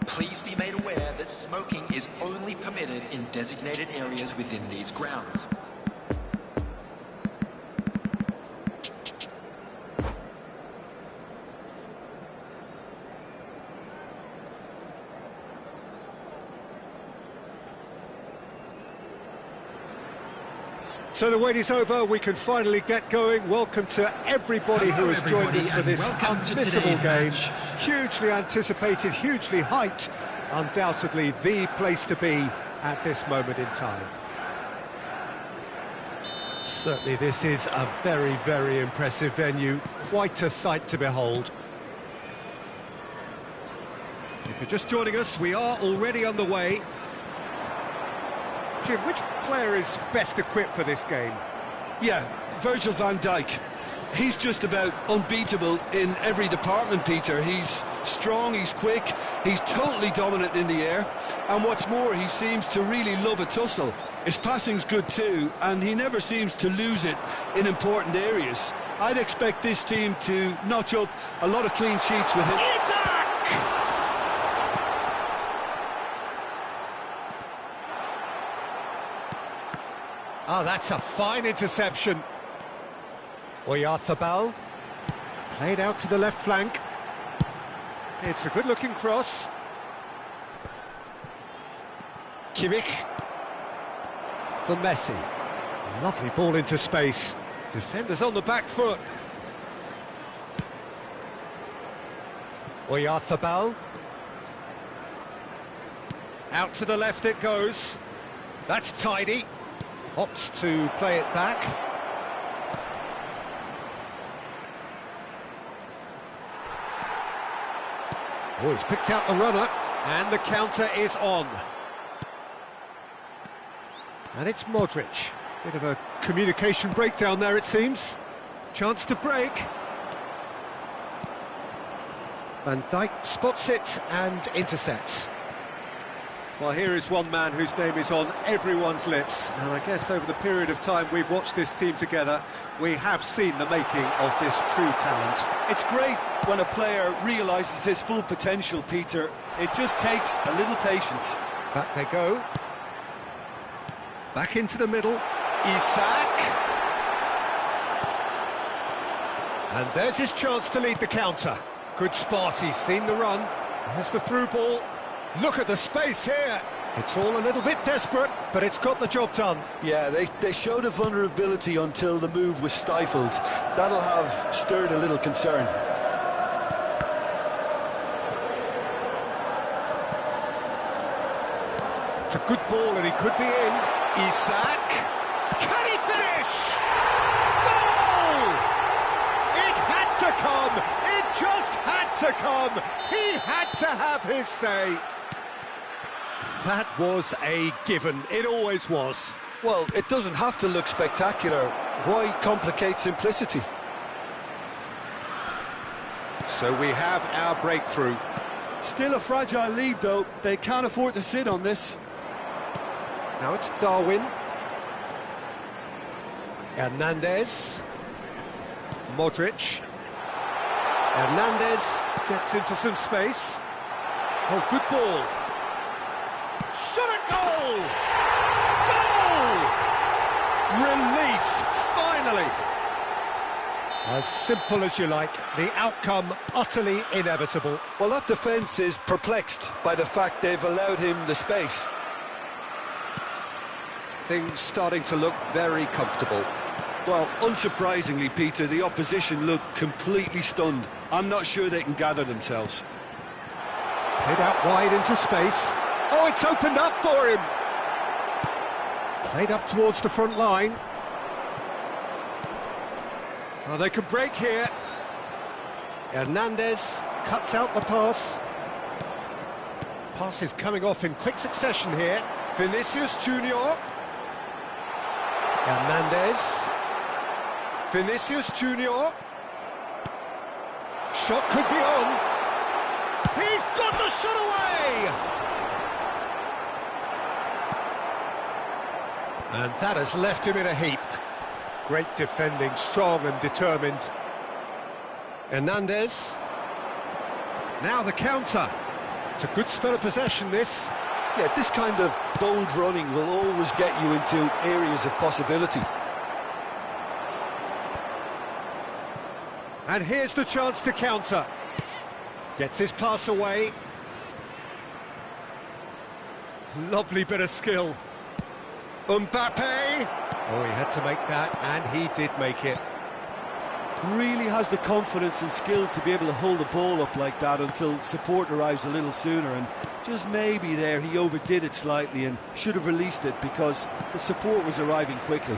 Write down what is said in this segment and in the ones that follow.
Please be made aware that smoking is only permitted in designated areas within these grounds. So the wait is over, we can finally get going. Welcome to everybody who has joined us for this unmissable game. Hugely anticipated, hugely hyped, undoubtedly the place to be at this moment in time. Certainly this is a very, very impressive venue, quite a sight to behold. If you're just joining us, we are already underway. Jim, which player is best equipped for this game? Yeah, Virgil van Dijk. He's just about unbeatable in every department, Peter. He's strong, he's quick, he's totally dominant in the air, and what's more, he seems to really love a tussle. His passing's good too, and he never seems to lose it in important areas. I'd expect this team to notch up a lot of clean sheets with him. Oh, that's a fine interception. Oyarzabal, played out to the left flank. It's a good-looking cross. Kimmich for Messi. Lovely ball into space. Defenders on the back foot. Oyarzabal. Out to the left it goes. That's tidy. Opts to play it back. Oh, he's picked out the runner, and the counter is on. And it's Modric. Bit of a communication breakdown there, it seems. Chance to break. Van Dijk spots it and intercepts. Well, here is one man whose name is on everyone's lips, and I guess over the period of time we've watched this team together, we have seen the making of this true talent. It's great when a player realises his full potential, Peter. It just takes a little patience. Back they go. Back into the middle. Isak. And there's his chance to lead the counter. Good spot, he's seen the run. There's the through ball. Look at the space here. It's all a little bit desperate, but it's got the job done. Yeah, they showed a vulnerability until the move was stifled. That'll have stirred a little concern. It's a good ball and he could be in. Isak. Can he finish? Goal! It had to come. It just had to come. He had to have his say. That was a given. It always was. Well, it doesn't have to look spectacular. Why complicate simplicity? So we have our breakthrough. Still a fragile lead, though. They can't afford to sit on this. Now it's Darwin. Hernandez. Modric. Hernandez gets into some space. Oh, good ball. Shot a goal! Goal! Relief, finally! As simple as you like, the outcome utterly inevitable. Well, that defence is perplexed by the fact they've allowed him the space. Things starting to look very comfortable. Well, unsurprisingly, Peter, the opposition look completely stunned. I'm not sure they can gather themselves. Played out wide into space. Oh, it's opened up for him! Played up towards the front line. Oh, they can break here. Hernandez cuts out the pass. Pass is coming off in quick succession here. Vinicius Junior. Hernandez. Vinicius Junior. Shot could be on. He's got the shot away! And that has left him in a heap. Great defending, strong and determined. Hernandez. Now the counter. It's a good spell of possession, this. Yeah, this kind of bold running will always get you into areas of possibility. And here's the chance to counter. Gets his pass away. Lovely bit of skill. Mbappe! Oh, he had to make that, and he did make it. Really has the confidence and skill to be able to hold the ball up like that until support arrives a little sooner, and just maybe there he overdid it slightly and should have released it because the support was arriving quickly.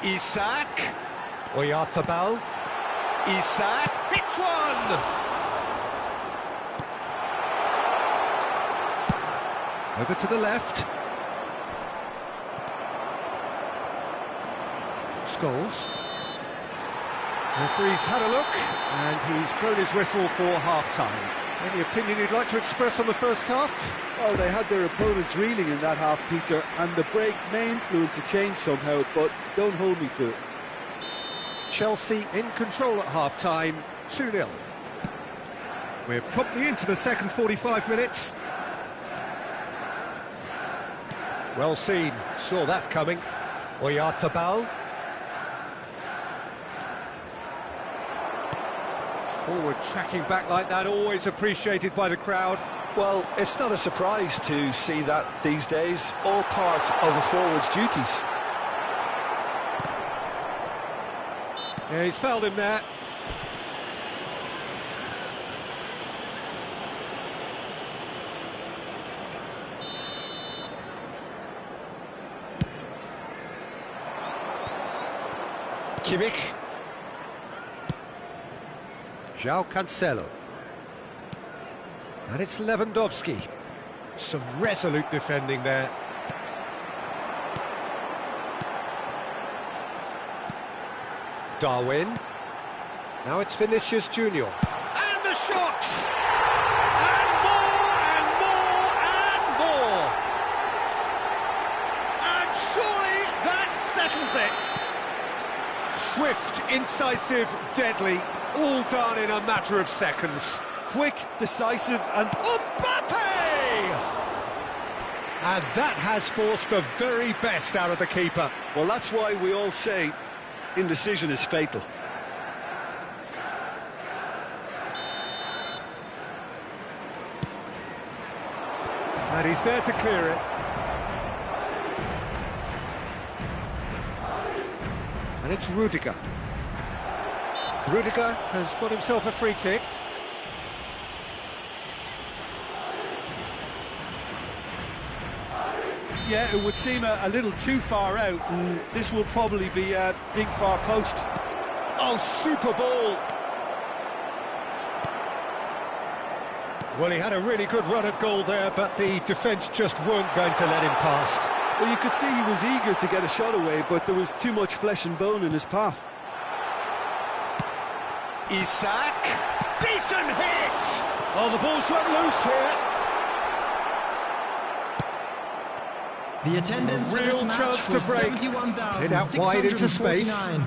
Isak. Oyarzabal. Isak hits one! Over to the left. Scholes. Referee's had a look, and he's blown his whistle for half-time. Any opinion you'd like to express on the first half? Well, they had their opponents reeling in that half, Peter, and the break may influence a change somehow, but don't hold me to it. Chelsea in control at half-time, 2-0. We're promptly into the second 45 minutes. Well seen, saw that coming. Oyarzabal. Forward tracking back like that, always appreciated by the crowd. Well, it's not a surprise to see that these days, all part of a forward's duties. Yeah, he's fouled him there. Kimmich. João Cancelo. And it's Lewandowski. Some resolute defending there. Darwin. Now it's Vinicius Junior. And the shot! And more, and more, and more! And surely that settles it! Swift, incisive, deadly, all done in a matter of seconds. Quick, decisive, and Mbappe! And that has forced the very best out of the keeper. well, that's why we all say indecision is fatal. And he's there to clear it. And it's Rudiger. Rudiger has got himself a free kick. Yeah, it would seem a little too far out, and this will probably be a big far post. Oh, super ball! Well, he had a really good run at goal there, but the defence just weren't going to let him past. Well, you could see he was eager to get a shot away, but there was too much flesh and bone in his path. Isak, decent hit! Oh, the ball's run loose here. The attendance A real for this chance match to break. was In out wide into space. 71,649.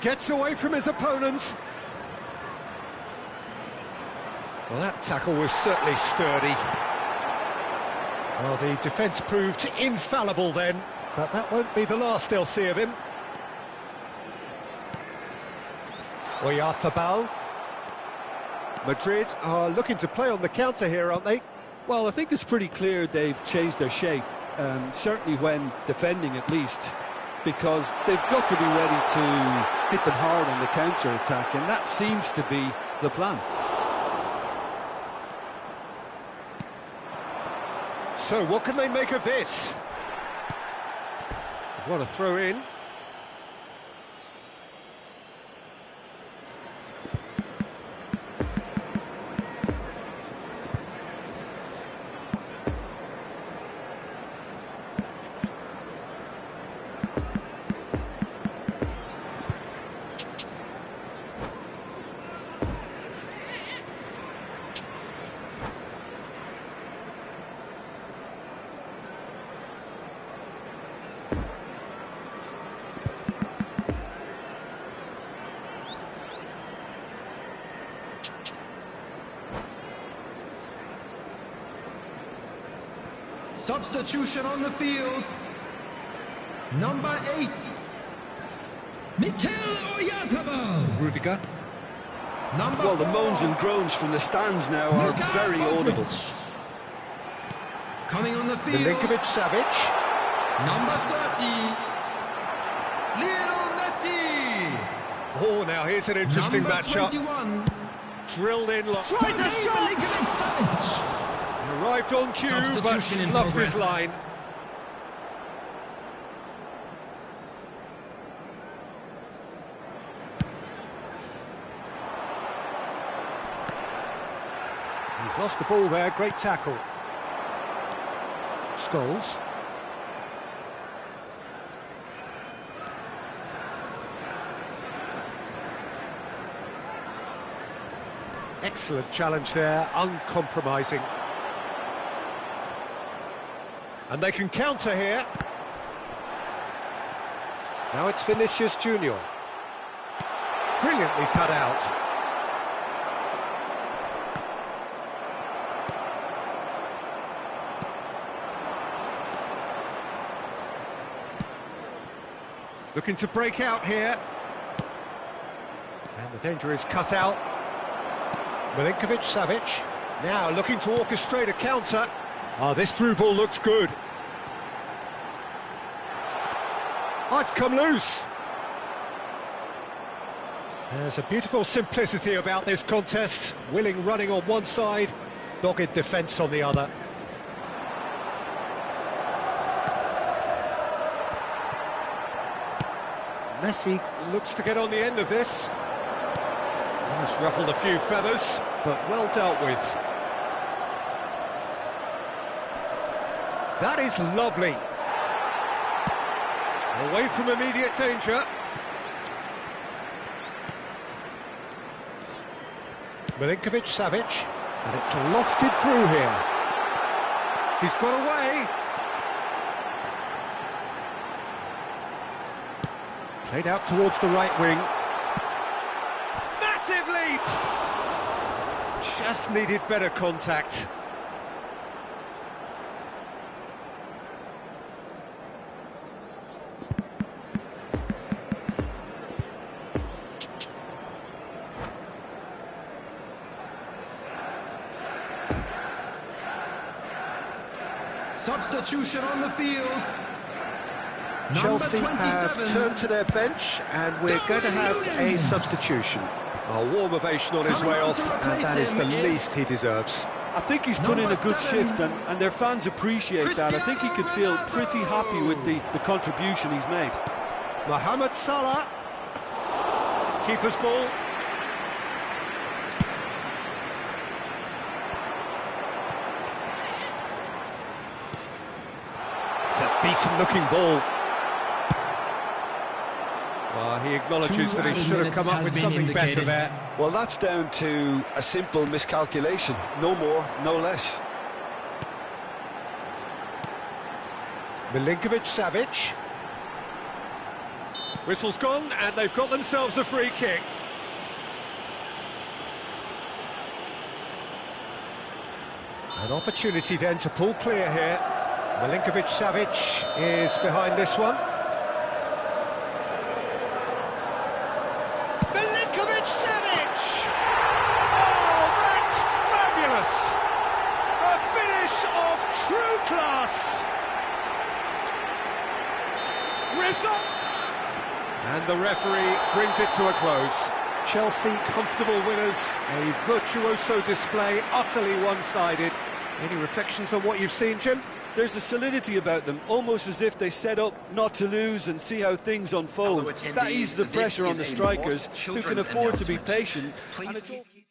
Gets away from his opponent. Well, that tackle was certainly sturdy. Well, the defence proved infallible then, but that won't be the last they'll see of him. Oyarzabal. Madrid are looking to play on the counter here, aren't they? Well, I think it's pretty clear they've changed their shape, certainly when defending at least, because they've got to be ready to hit them hard on the counter-attack, and that seems to be the plan. So, what can they make of this? What a throw in. Substitution on the field. Number 8. Mikel Oyarzabal. Rudiger. Number Well, the 4. moans and groans from the stands now are Luka very Modric. audible. Coming on the field. Milinkovic-Savic. Number 30. Lionel Messi. Oh, now here's an interesting Number matchup. 21. Drilled in. Tries a shot! Milinkovic-Savic. Arrived on cue, but Substitution in fluffed progress. his line. He's lost the ball there, great tackle. Scholes. Excellent challenge there, uncompromising. And they can counter here. Now it's Vinicius Junior. Brilliantly cut out. Looking to break out here. And the danger is cut out. Milinkovic-Savic. Now looking to orchestrate a counter. Oh, this through ball looks good. Oh, it's come loose. There's a beautiful simplicity about this contest. Willing running on one side, dogged defence on the other. Messi looks to get on the end of this. It's ruffled a few feathers, but well dealt with. That is lovely. Away from immediate danger. Milinkovic-Savic, and it's lofted through here. He's got away. Played out towards the right wing. Massive leap! Just needed better contact. Substitution on the field. Chelsea Number have 27. turned to their bench, and we're going to have a substitution. A warm ovation on his Coming way on off, to and replace that is the him is- least he deserves. I think he's put in a Number good 7. shift, and their fans appreciate that. I think he could feel pretty happy with the contribution he's made. Mohamed Salah. Keeper's ball. It's a decent-looking ball. Well, he acknowledges that he should have come up with something better there. Well, that's down to a simple miscalculation. No more, no less. Milinkovic-Savic. Whistle's gone, and they've got themselves a free kick. An opportunity then to pull clear here. Milinkovic-Savic is behind this one. Milinkovic-Savic! Oh, that's fabulous! A finish of true class! Result! And the referee brings it to a close. Chelsea comfortable winners, a virtuoso display, utterly one-sided. Any reflections on what you've seen, Jim? There's a solidity about them, almost as if they set up not to lose and see how things unfold. Fellow That eases the attendees, pressure this on the is a strikers, lost who can children's afford to be announcement. patient. Please And it's all... keep-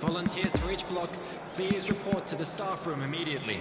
Volunteers for each block, please report to the staff room immediately.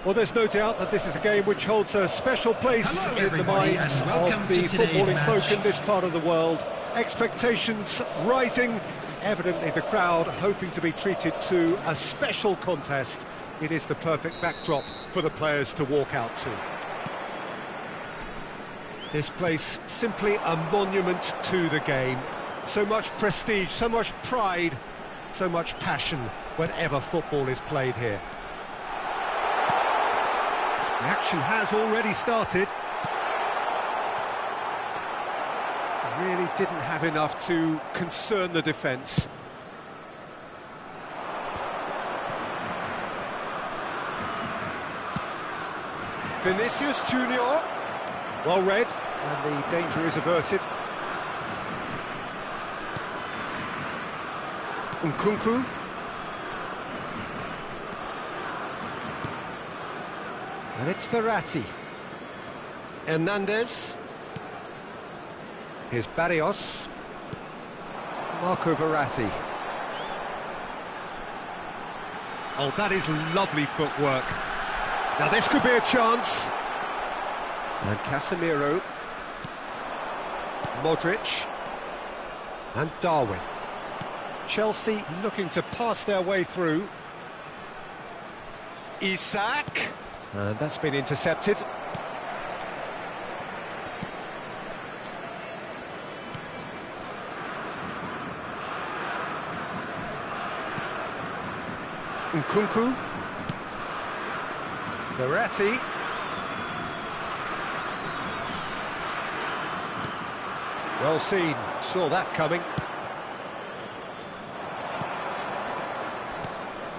Well, there's no doubt that this is a game which holds a special place Hello, in the everybody, minds and of welcome the to today's footballing folk match. in this part of the world. Expectations rising, evidently the crowd hoping to be treated to a special contest. It is the perfect backdrop for the players to walk out to. This place simply a monument to the game. So much prestige, so much pride, so much passion whenever football is played here. The action has already started. Really didn't have enough to concern the defence. Vinicius Junior, well read, and the danger is averted. Nkunku. And it's Verratti. Hernandez. Here's Barrios. Marco Verratti. Oh, that is lovely footwork. Now this could be a chance. And Casemiro. Modric. And Darwin. Chelsea looking to pass their way through. Isak. And that's been intercepted. Nkunku. Verratti. Well seen, saw that coming.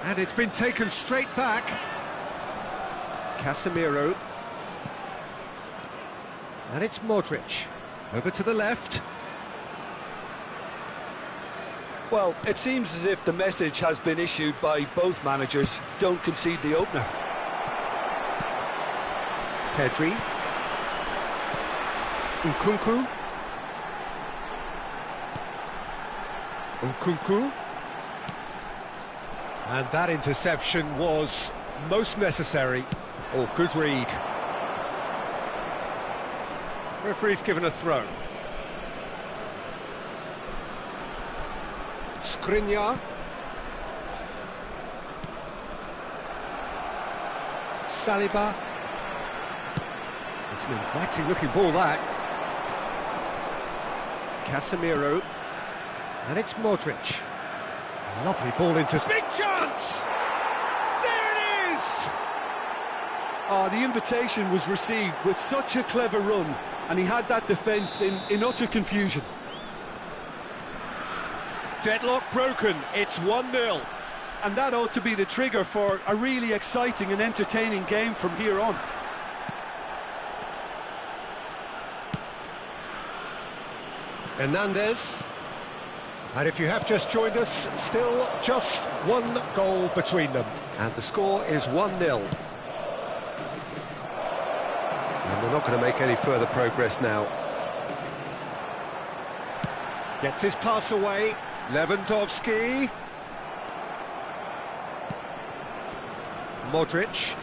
And it's been taken straight back. Casemiro. And it's Modric. Over to the left. Well, it seems as if the message has been issued by both managers: don't concede the opener. Pedri. Nkunku. Nkunku. And that interception was most necessary. Oh, good read. Referee's given a throw. Skriniar. Saliba. It's an inviting looking ball, that. Casemiro. And it's Modric. Lovely ball into... Big chance! There it is! The invitation was received with such a clever run, and he had that defence in utter confusion. Deadlock broken, it's 1-0. And that ought to be the trigger for a really exciting and entertaining game from here on. Hernandez. And if you have just joined us, still just one goal between them. And the score is 1-0. And we're not going to make any further progress now. Gets his pass away. Lewandowski. Modric.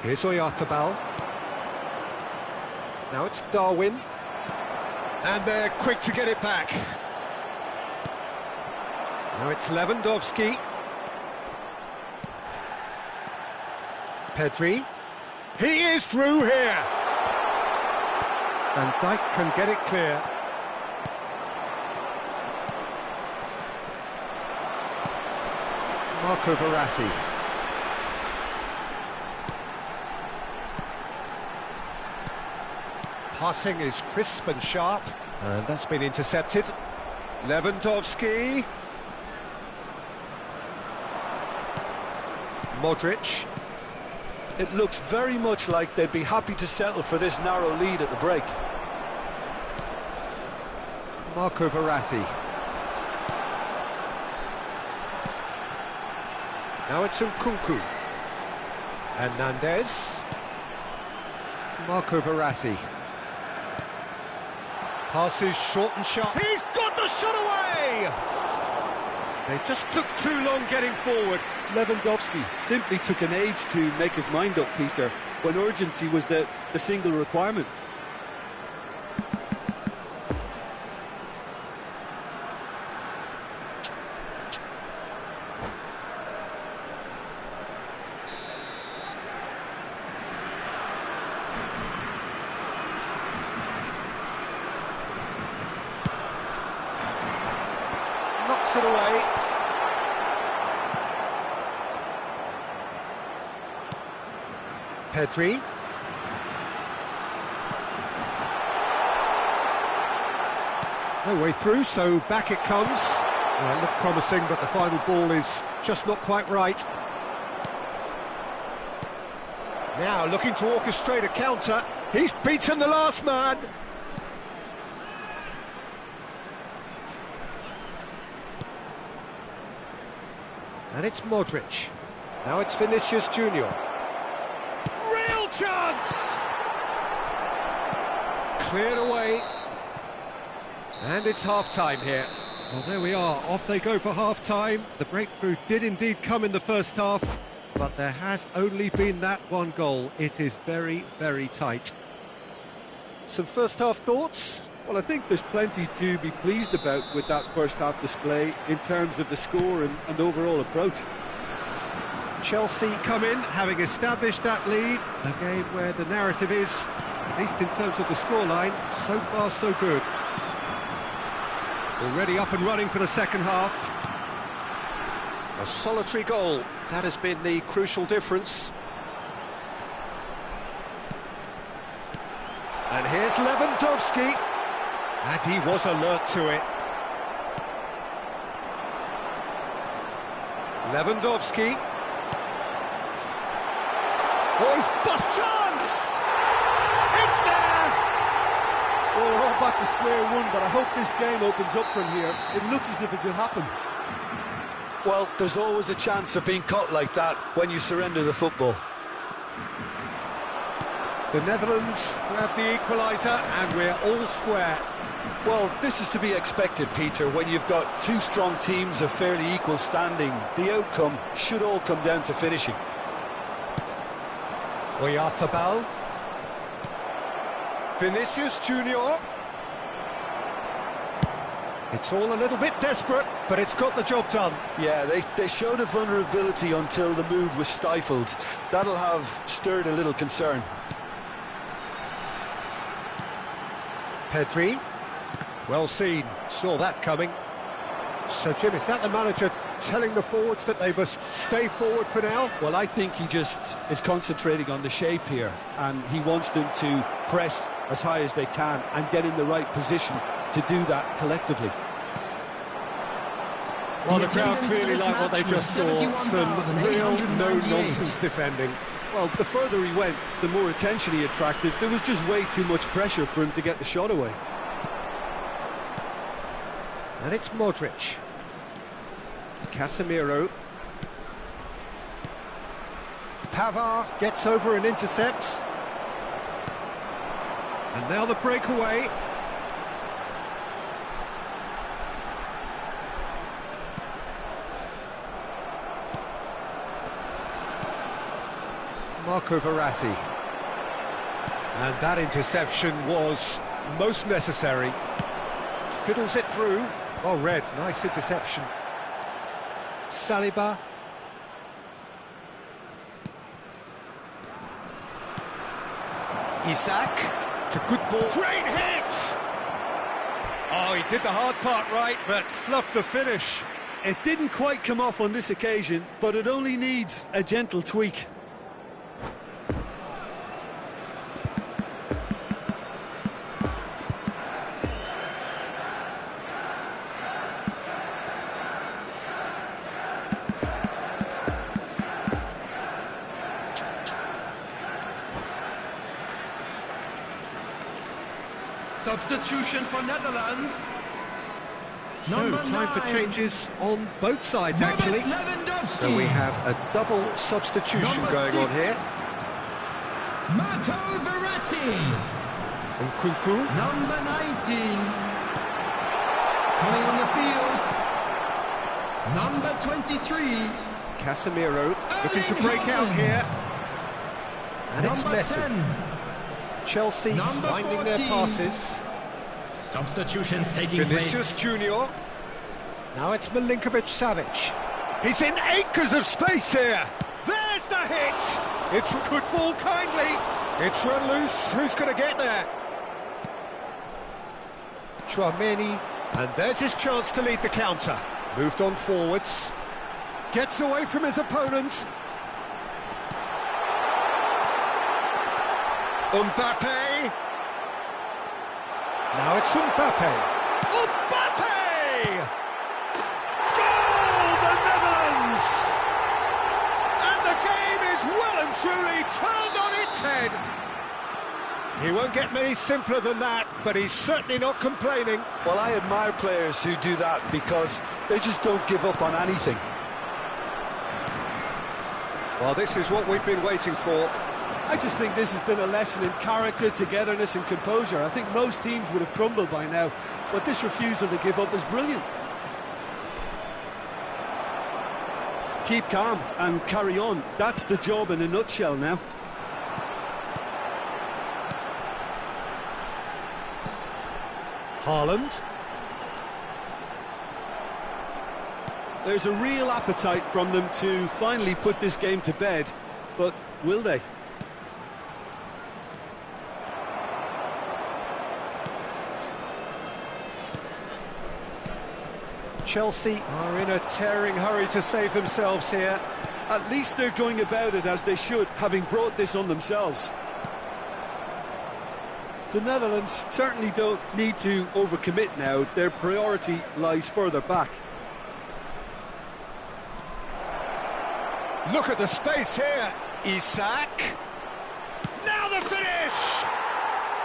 Here's Oyarzabal. Now it's Darwin. And they're quick to get it back. Now it's Lewandowski. Pedri. He is through here. Van Dijk can get it clear. Marco Verratti. Passing is crisp and sharp, and that's been intercepted. Lewandowski. Modric. It looks very much like they'd be happy to settle for this narrow lead at the break. Marco Verratti. Now it's Nkunku. Hernandez. Marco Verratti. Passes short and sharp. He's got the shot away! They just took too long getting forward. Lewandowski simply took an age to make his mind up, Peter, when urgency was the single requirement. Knocks it away. Pedri. No way through, so back it comes. Well, it looked promising, but the final ball is just not quite right. Now looking to orchestrate a counter. He's beaten the last man. And it's Modric. Now it's Vinicius Junior. Real chance! Cleared away. And it's half-time here. Well, there we are. Off they go for half-time. The breakthrough did indeed come in the first half, but there has only been that one goal. It is very, very tight. Some first-half thoughts? Well, I think there's plenty to be pleased about with that first-half display in terms of the score and overall approach. Chelsea come in, having established that lead. A game where the narrative is, at least in terms of the scoreline, so far so good. Already up and running for the second half. A solitary goal, that has been the crucial difference. And here's Lewandowski. And he was alert to it. Lewandowski. Oh, he's bust chance! It's there! Well, we're all back to square one, but I hope this game opens up from here. It looks as if it could happen. Well, there's always a chance of being caught like that when you surrender the football. The Netherlands grab the equaliser, and we're all square. Well, this is to be expected, Peter. When you've got two strong teams of fairly equal standing, the outcome should all come down to finishing. Oyarzabal. Vinicius Junior. It's all a little bit desperate, but it's got the job done. Yeah, they showed a vulnerability until the move was stifled. That'll have stirred a little concern. Pedri. Well seen, saw that coming. So, Jim, is that the manager telling the forwards that they must stay forward for now? Well, I think he just is concentrating on the shape here, and he wants them to press as high as they can and get in the right position to do that collectively. Well, the crowd clearly like what they just saw. Some real no-nonsense defending. Well, the further he went, the more attention he attracted. There was just way too much pressure for him to get the shot away. And it's Modric. Casemiro. Pavard gets over and intercepts. And now the breakaway. Marco Verratti. And that interception was most necessary. Fiddles it through. Oh, Red, nice interception. Saliba. Isak, it's a good ball. Great hit! Oh, he did the hard part right, but fluffed the finish. It didn't quite come off on this occasion, but it only needs a gentle tweak. Substitution for Netherlands. So, Number time for 9. changes on both sides, Robert actually. Lewandowski. So we have a double substitution Number going 6. on here. Marco Verratti. And Kunku. Number 19. Coming on the field. Number 23. Casemiro looking to break out here. And it's Number Messi. 10. Chelsea Number finding their 14. passes. Substitutions taking Vinicius Junior. Now it's Milinkovic-Savic. He's in acres of space here. There's the hit. It's good fall kindly. It's run loose. Who's going to get there? Chouameni. And there's his chance to lead the counter. Moved on forwards. Gets away from his opponent. Mbappe. Now it's Mbappe. Mbappe! Goal, the Netherlands! And the game is well and truly turned on its head. He won't get many simpler than that, but he's certainly not complaining. Well, I admire players who do that because they just don't give up on anything. Well, this is what we've been waiting for. I just think this has been a lesson in character, togetherness and composure. I think most teams would have crumbled by now, but this refusal to give up is brilliant. Keep calm and carry on. That's the job in a nutshell now. Haaland. There's a real appetite from them to finally put this game to bed, but will they? Chelsea are in a tearing hurry to save themselves here. At least they're going about it as they should, having brought this on themselves. The Netherlands certainly don't need to overcommit now. Their priority lies further back. Look at the space here. Isak. Now the finish!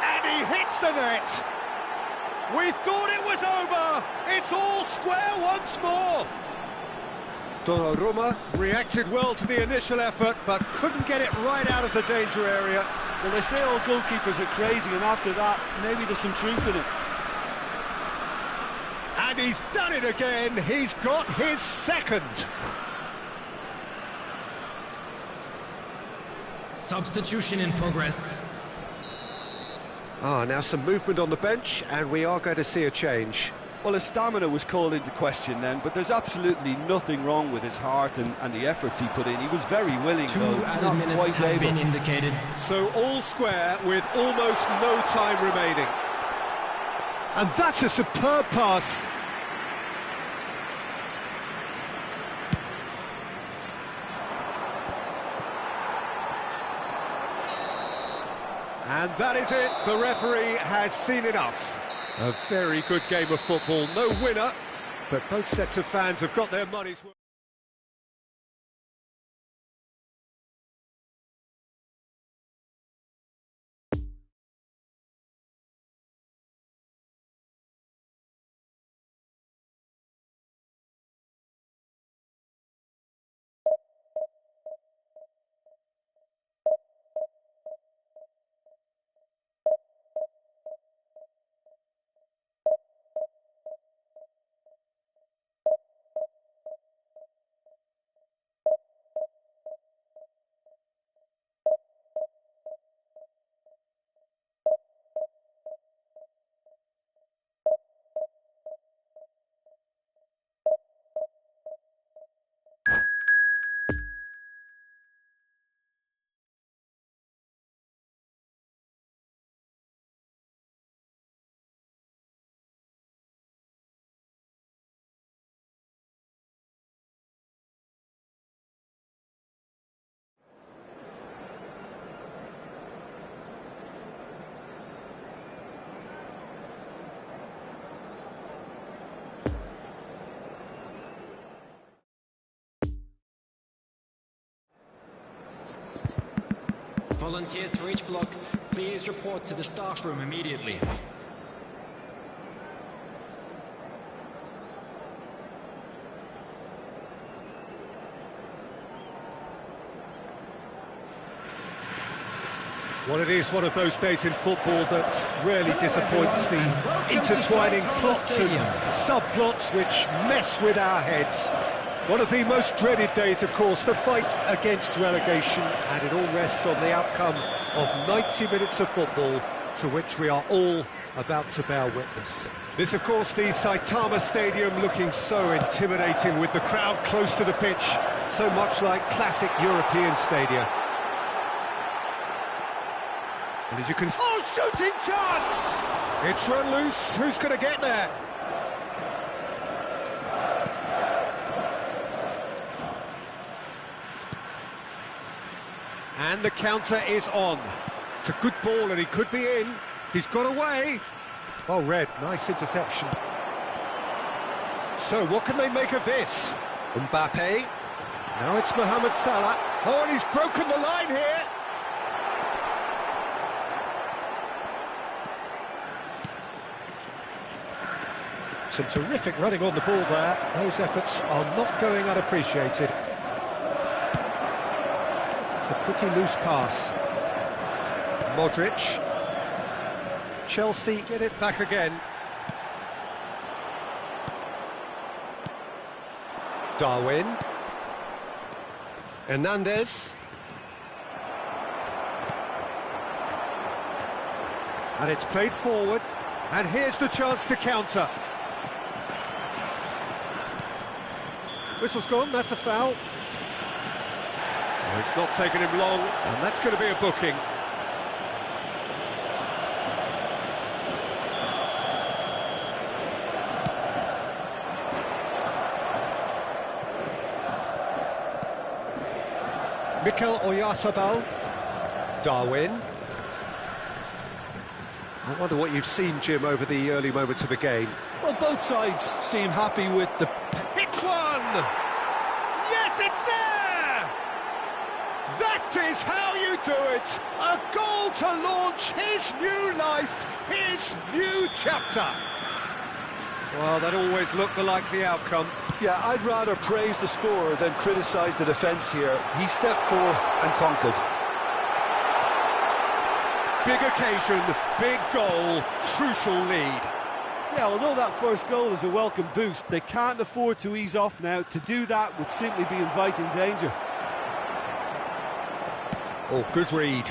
And he hits the net. We thought it was over. It's all square once more. Donnarumma reacted well to the initial effort, but couldn't get it right out of the danger area. Well, they say all goalkeepers are crazy, and after that, maybe there's some truth in it. And he's done it again. He's got his second. Substitution in progress. Now some movement on the bench, and we are going to see a change. Well, his stamina was called into question then, but there's absolutely nothing wrong with his heart and the efforts he put in. He was very willing, though, not quite has been able. indicated. So all square with almost no time remaining. And that's a superb pass. And that is it. The referee has seen enough. A very good game of football. No winner, but both sets of fans have got their money's worth. Volunteers for each block, please report to the staff room immediately. Well, it is one of those days in football that rarely disappoints, the intertwining plots and subplots which mess with our heads. One of the most dreaded days, of course, the fight against relegation, and it all rests on the outcome of 90 minutes of football to which we are all about to bear witness. This, of course, the Saitama Stadium looking so intimidating with the crowd close to the pitch, so much like classic European stadia. And as you can... Oh, shooting chance! It's run loose. Who's going to get there? And the counter is on. It's a good ball and he could be in. He's got away. Oh, Red, nice interception. So, what can they make of this? Mbappe. Now it's Mohamed Salah. Oh, and he's broken the line here. Some terrific running on the ball there. Those efforts are not going unappreciated. It's a pretty loose pass. Modric. Chelsea get it back again. Darwin. Hernandez. And it's played forward. And here's the chance to counter. Whistle's gone, that's a foul. Oh, it's not taken him long, and that's going to be a booking. Mikel Oyarzabal. Darwin. I wonder what you've seen, Jim, over the early moments of the game. Well, both sides seem happy with the... Hits one! Yes, it's there! That is how you do it! A goal to launch his new life, his new chapter. Well, that always looked the likely outcome. Yeah, I'd rather praise the scorer than criticise the defence here. He stepped forth and conquered. Big occasion, big goal, crucial lead. Yeah, although that first goal is a welcome boost, they can't afford to ease off now. To do that would simply be inviting danger. Oh, good read.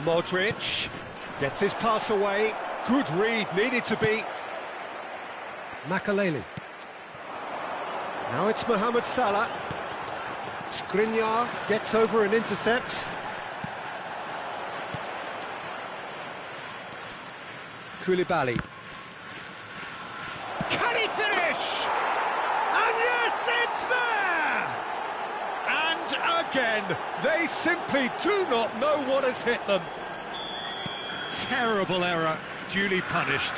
Modric gets his pass away. Good read, needed to be. Makaleli. Now it's Mohamed Salah. Skriniar gets over and intercepts. Koulibaly. Can he finish? And yes, it's there! And again, they simply do not know what has hit them. Terrible error, duly punished.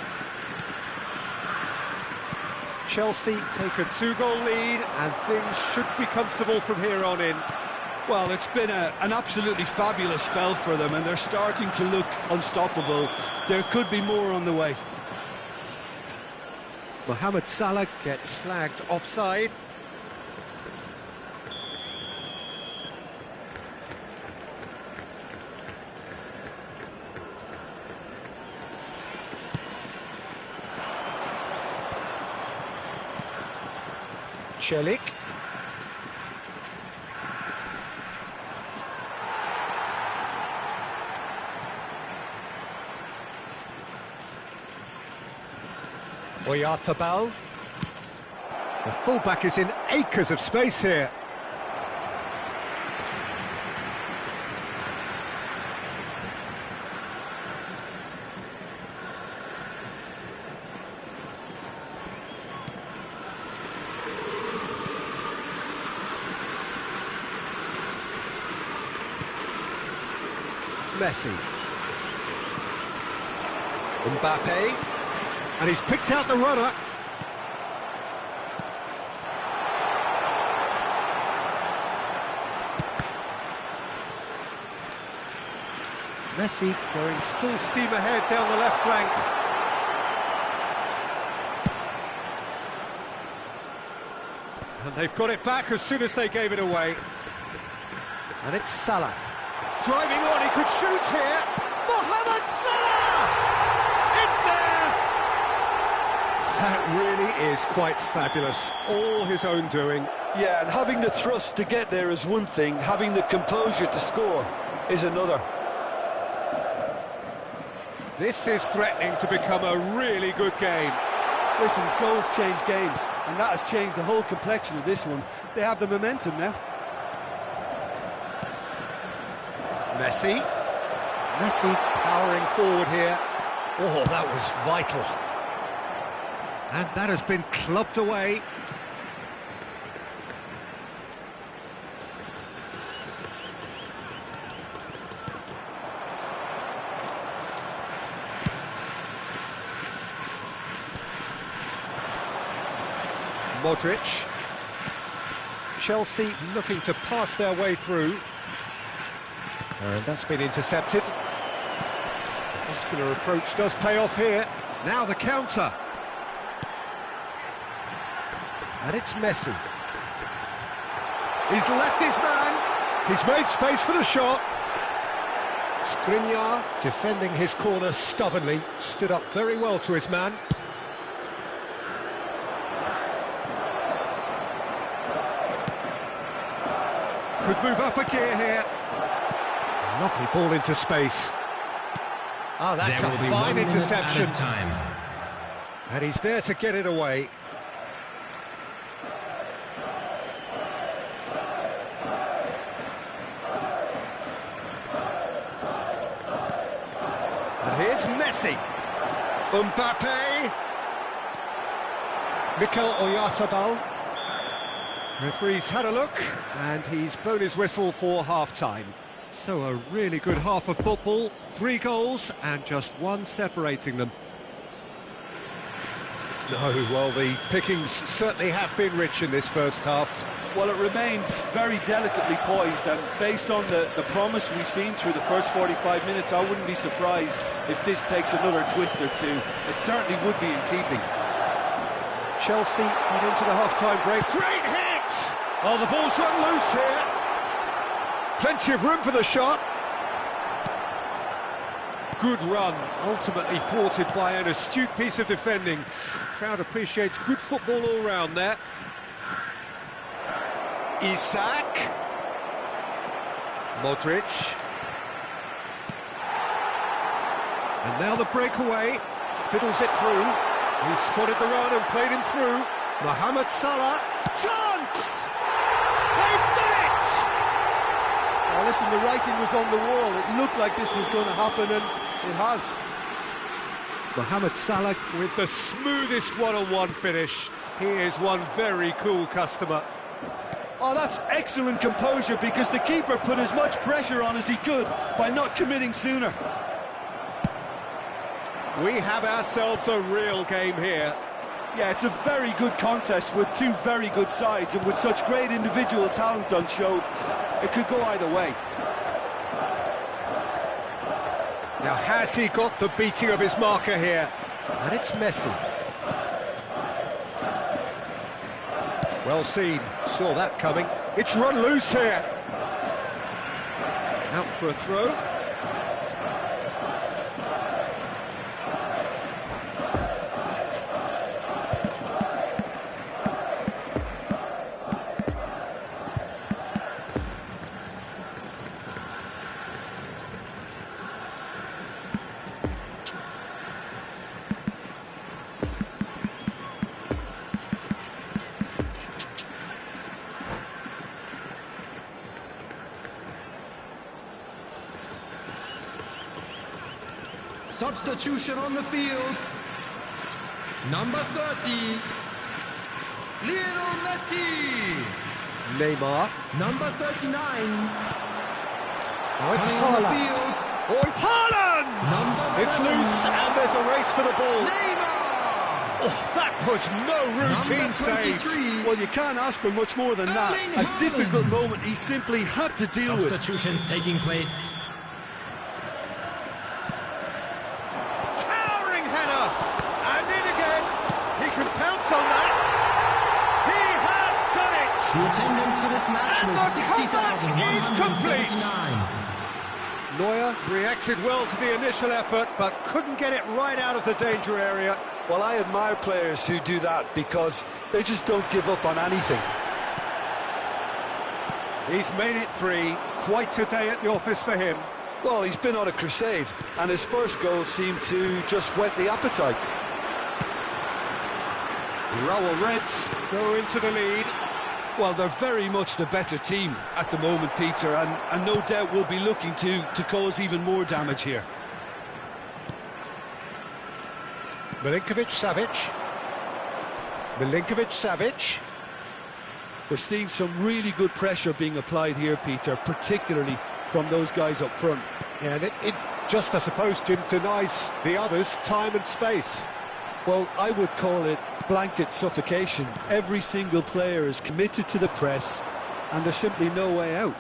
Chelsea take a 2-goal lead, and things should be comfortable from here on in. Well, it's been an absolutely fabulous spell for them, and they're starting to look unstoppable. There could be more on the way. Mohamed Salah gets flagged offside. Celik. Oyarzabal. The fullback is in acres of space here. Messi. Mbappe. And he's picked out the runner. Messi going full steam ahead down the left flank. And they've got it back as soon as they gave it away. And it's Salah. Driving on, he could shoot here. Mohamed Salah! It's there! That really is quite fabulous. All his own doing. Yeah, and having the thrust to get there is one thing, having the composure to score is another. This is threatening to become a really good game. Listen, goals change games, and that has changed the whole complexion of this one. They have the momentum now. Messi powering forward here. Oh, that was vital. And that has been clubbed away. Modric. Chelsea looking to pass their way through. And that's been intercepted. Muscular approach does pay off here. Now the counter. And it's Messi. He's left his man. He's made space for the shot. Skriniar defending his corner stubbornly. Stood up very well to his man. Could move up a gear here. Lovely ball into space. Oh, that's a fine interception. And he's there to get it away. And here's Messi. Mbappe. Mikel Oyarzabal. Referee's had a look, and he's blown his whistle for half-time. So a really good half of football, 3 goals, and just 1 separating them. No, well, the pickings certainly have been rich in this first half. Well, it remains very delicately poised, and based on the promise we've seen through the first 45 minutes, I wouldn't be surprised if this takes another twist or two. It certainly would be in keeping. Chelsea got into the half-time break. Great hit! Oh, the ball's run loose here. Plenty of room for the shot. Good run, ultimately thwarted by an astute piece of defending. Crowd appreciates good football all round there. Isak. Modric. And now the breakaway. Fiddles it through. He spotted the run and played him through. Mohamed Salah. Chance! They've done it! Well, listen, the writing was on the wall. It looked like this was going to happen, and it has. Mohamed Salah with the smoothest one-on-one finish. He is one very cool customer. Oh, that's excellent composure, because the keeper put as much pressure on as he could by not committing sooner. We have ourselves a real game here. Yeah, it's a very good contest with 2 very good sides, and with such great individual talent on show, it could go either way. Now, has he got the beating of his marker here? And it's Messi. Well seen, saw that coming. It's run loose here. Out for a throw. Substitution on the field. Number 30, Lionel Messi. Neymar. Number 39. Oh, it's Coming on the Haaland. field. Oh, Haaland! It's loose, and there's a race for the ball. Neymar. Oh, that was no routine save. Well, you can't ask for much more than that. A difficult moment he simply had to deal with. Substitutions taking place. The attendance for this match And was the comeback is complete. 60,179. Neuer reacted well to the initial effort, but couldn't get it right out of the danger area. Well, I admire players who do that because they just don't give up on anything. He's made it 3, quite a day at the office for him. Well, he's been on a crusade, and his first goal seemed to just whet the appetite. Raul Reds go into the lead. Well, they're very much the better team at the moment, Peter, and no doubt will be looking to cause even more damage here. Milinkovic-Savic. Milinkovic-Savic. We're seeing some really good pressure being applied here, Peter, particularly from those guys up front. Yeah, and it just, I suppose, Jim, denies the others time and space. Well, I would call it blanket suffocation. Every single player is committed to the press, and there's simply no way out.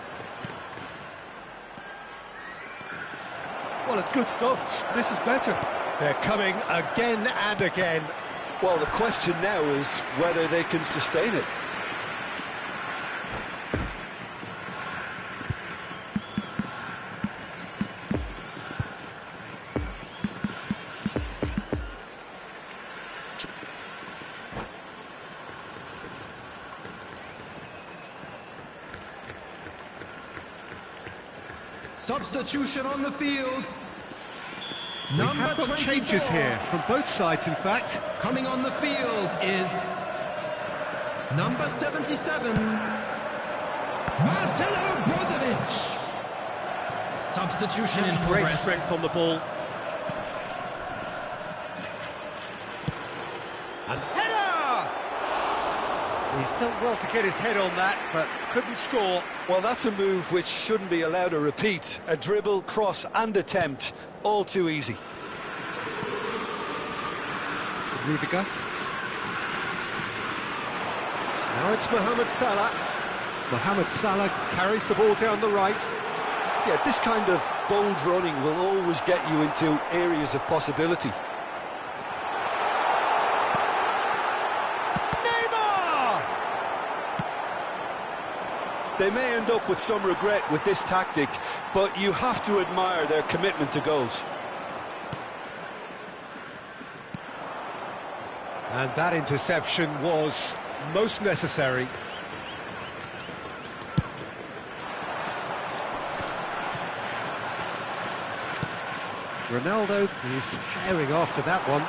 Well, it's good stuff. This is better. They're coming again and again. Well, the question now is whether they can sustain it. Substitution on the field. We Number have got 24. changes here, from both sides, in fact. Coming on the field is number 77, Marcelo Brozovic. Substitution That's in great progress. strength on the ball. And header! He's done well to get his head on that, but couldn't score. Well, that's a move which shouldn't be allowed to repeat. A dribble, cross and attempt, all too easy. Rudiger. Now it's Mohamed Salah. Mohamed Salah carries the ball down the right. Yeah, this kind of bold running will always get you into areas of possibility. Neymar! They may end up with some regret with this tactic, but you have to admire their commitment to goals. And that interception was most necessary. Ronaldo is herring after that one.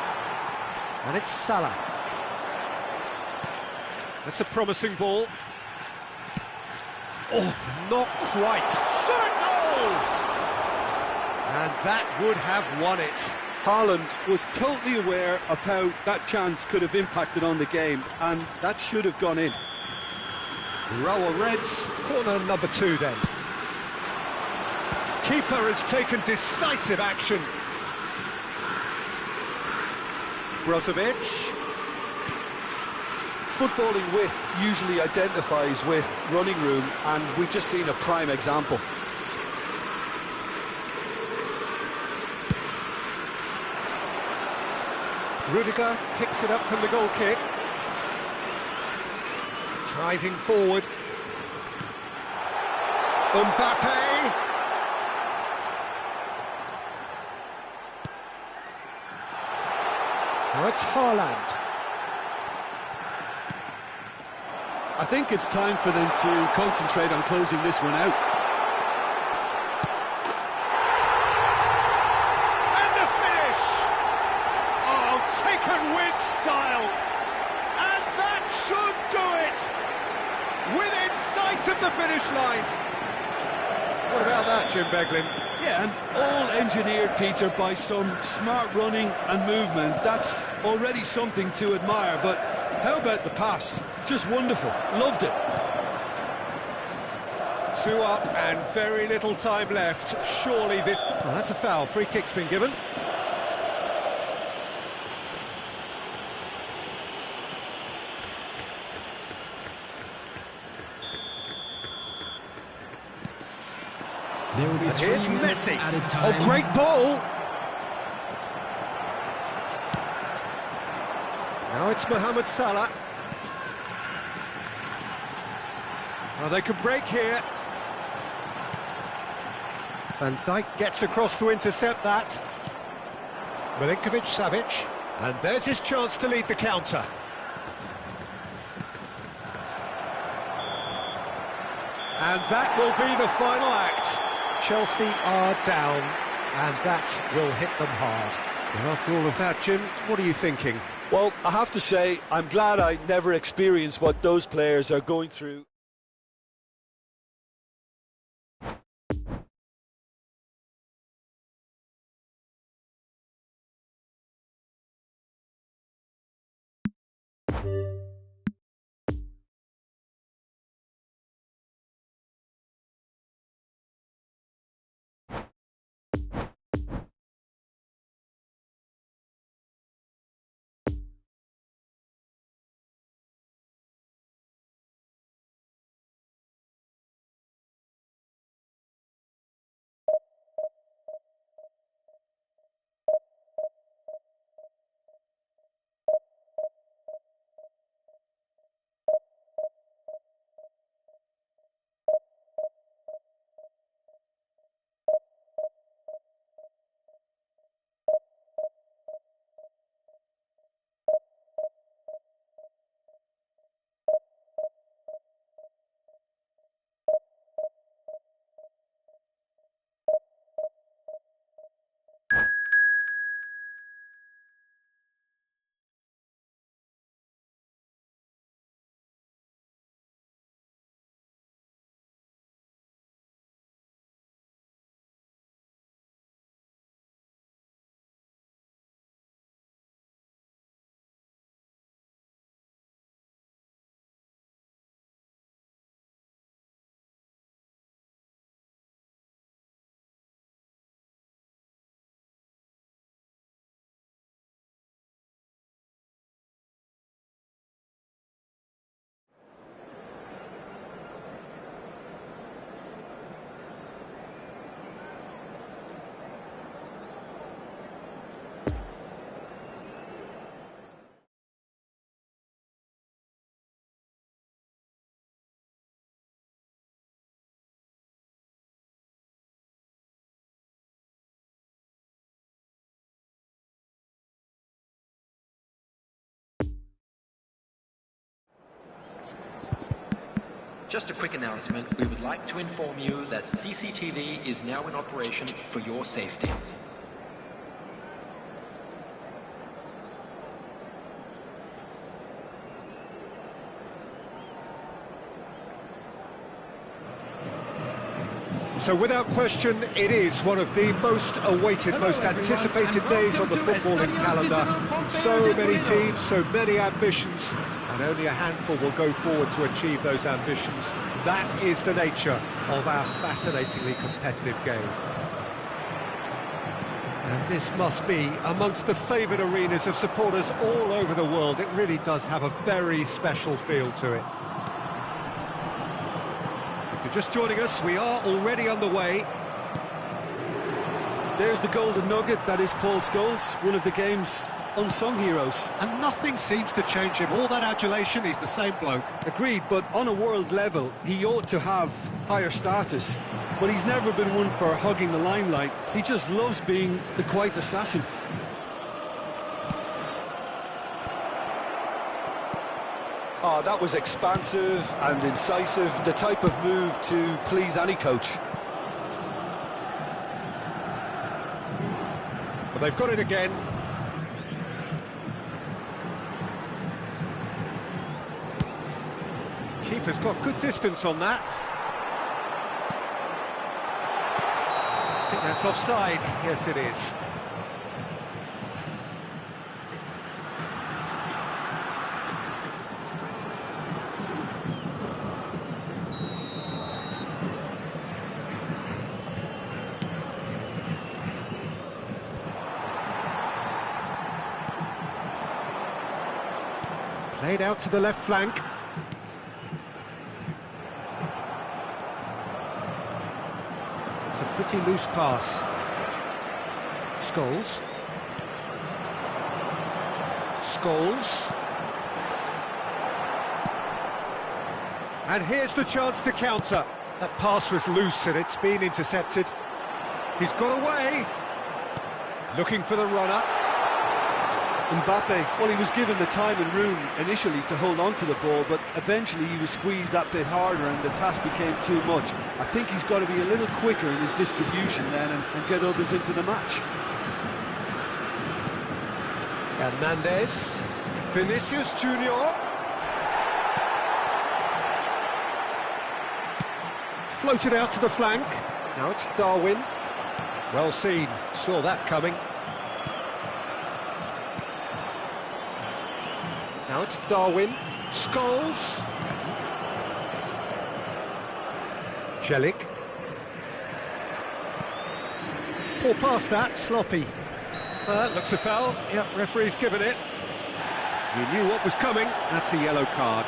And it's Salah. That's a promising ball. Oh, not quite. Shot a goal! And that would have won it. Haaland was totally aware of how that chance could have impacted on the game, and that should have gone in. Raul Reds, corner number 2 then. Keeper has taken decisive action. Brozovic. Footballing width usually identifies with running room, and we've just seen a prime example. Rudiger picks it up from the goal kick. Driving forward. Mbappe. Now it's Haaland. I think it's time for them to concentrate on closing this one out. And the finish! Oh, taken with style. And that should do it! Within sight of the finish line. What about that, Jim Beglin? Yeah, and all engineered, Peter, by some smart running and movement. That's already something to admire, but how about the pass? Just wonderful. Loved it. 2 up and very little time left. Surely this... Well, that's a foul. Free kick's been given. There will be And 3 here's minutes Messi. added time. Oh, great ball. Now it's Mohamed Salah. Well, they could break here. Van Dijk gets across to intercept that. Milinkovic-Savic. And there's his chance to lead the counter. And that will be the final act. Chelsea are down, and that will hit them hard. And after all of that, Jim, what are you thinking? Well, I have to say, I'm glad I never experienced what those players are going through. Just a quick announcement. We would like to inform you that CCTV is now in operation for your safety. So without question, it is one of the most awaited, most anticipated days on the footballing calendar. So many teams, so many ambitions, and only a handful will go forward to achieve those ambitions. That is the nature of our fascinatingly competitive game. And this must be amongst the favoured arenas of supporters all over the world. It really does have a very special feel to it. If you're just joining us, we are already underway. There's the golden nugget, that is Paul Scholes, one of the game's unsung heroes. And nothing seems to change him. All that adulation, he's the same bloke. Agreed, but on a world level, he ought to have higher status. But he's never been one for hugging the limelight. He just loves being the quiet assassin. Oh, that was expansive and incisive, the type of move to please any coach. Well, they've got it again. Keeper's got good distance on that. I think that's offside. Yes, it is. Played out to the left flank. It's a pretty loose pass. Scholes. And here's the chance to counter. That pass was loose and it's been intercepted. He's got away. Looking for the runner. Mbappe, well, he was given the time and room initially to hold on to the ball, but eventually he was squeezed that bit harder and the task became too much. I think he's got to be a little quicker in his distribution then and get others into the match. Hernandez. Vinicius Junior. Floated out to the flank. Now it's Darwin. Well seen, saw that coming. Now it's Darwin. Scholes. Celik. Poor pass that, sloppy. Looks a foul. Yep, referee's given it. He knew what was coming. That's a yellow card.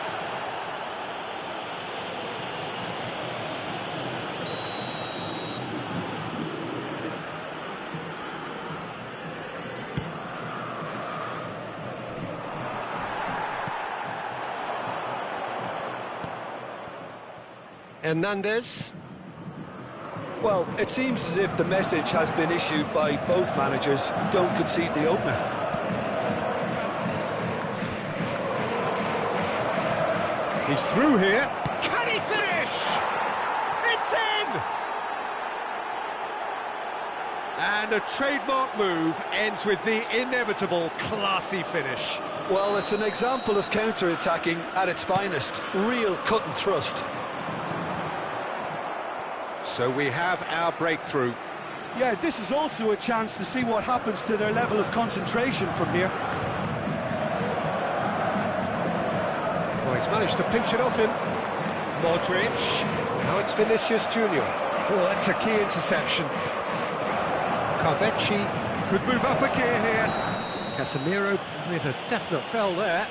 Hernandez. Well, it seems as if the message has been issued by both managers: don't concede the opener. He's through here. Can he finish? It's in! And a trademark move ends with the inevitable classy finish. Well, it's an example of counter-attacking at its finest. Real cut and thrust. So we have our breakthrough. Yeah, this is also a chance to see what happens to their level of concentration from here. Well, he's managed to pinch it off him. Modric. Now it's Vinicius Junior. Oh, that's a key interception. Carvecchi could move up a gear here. Casemiro with a definite foul there.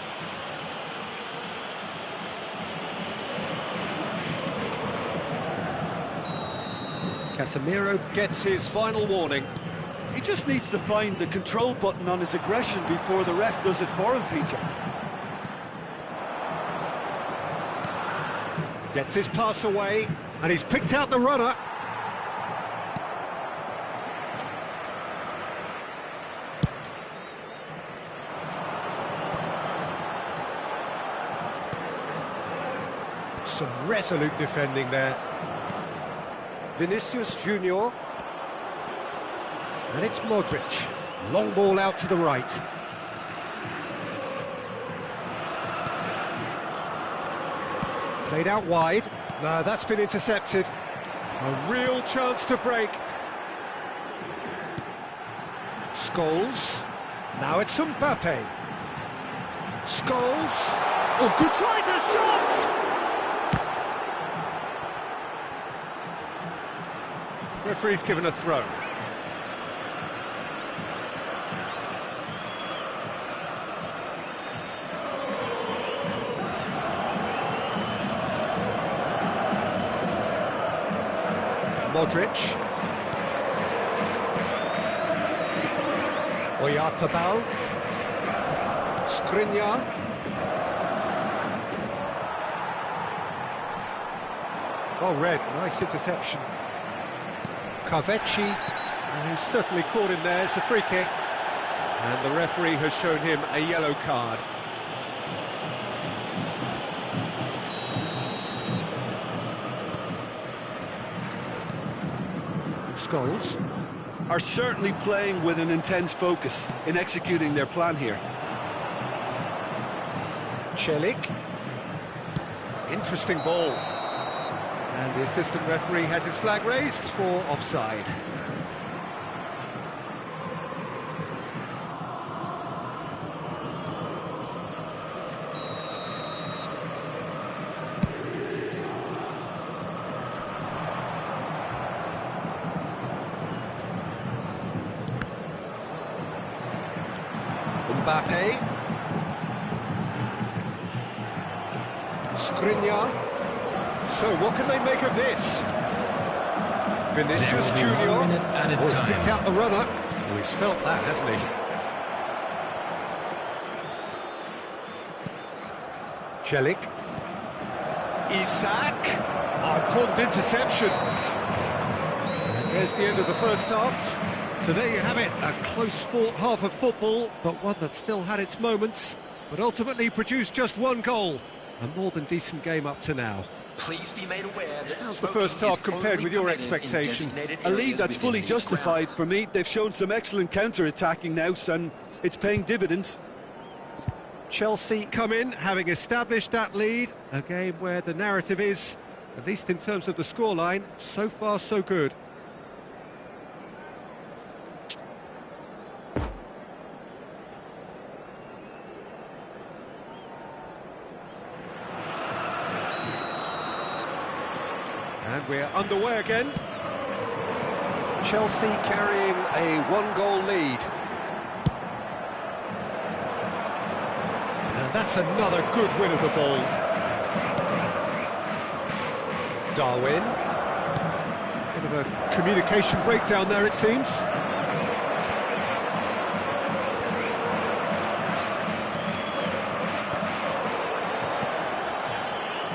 Casemiro gets his final warning. He just needs to find the control button on his aggression before the ref does it for him, Peter. Gets his pass away, and he's picked out the runner. Some resolute defending there. Vinicius Junior. And it's Modric. Long ball out to the right. Played out wide. No, that's been intercepted. A real chance to break. Scholes. Now it's Mbappe. Scholes. Oh, good tries a shot! Referee's given a throw. Modric. Oyarzabal. Skriniar. Well read, nice interception. Carvecchi, and he's certainly caught him there. It's a free kick, and the referee has shown him a yellow card. Scholes are certainly playing with an intense focus in executing their plan here. Celik. Interesting ball. And the assistant referee has his flag raised for offside. Mbappe. Skriniar. So, what can they make of this? Vinicius Junior. Oh, he's picked out the runner. Oh, he's felt that, hasn't he? Celik. Isak. Oh, important interception. And there's the end of the first half. So there you have it, a close-fought half of football, but one that still had its moments, but ultimately produced just one goal. A more than decent game up to now. Please be made aware that How's the first half compared with your expectation? A lead that's fully justified for me. They've shown some excellent counter-attacking now, and it's paying dividends. Chelsea come in, having established that lead. A game where the narrative is, at least in terms of the scoreline, so far so good. And we're underway again. Chelsea carrying a one-goal lead. And that's another good win of the ball. Darwin. Bit of a communication breakdown there, it seems.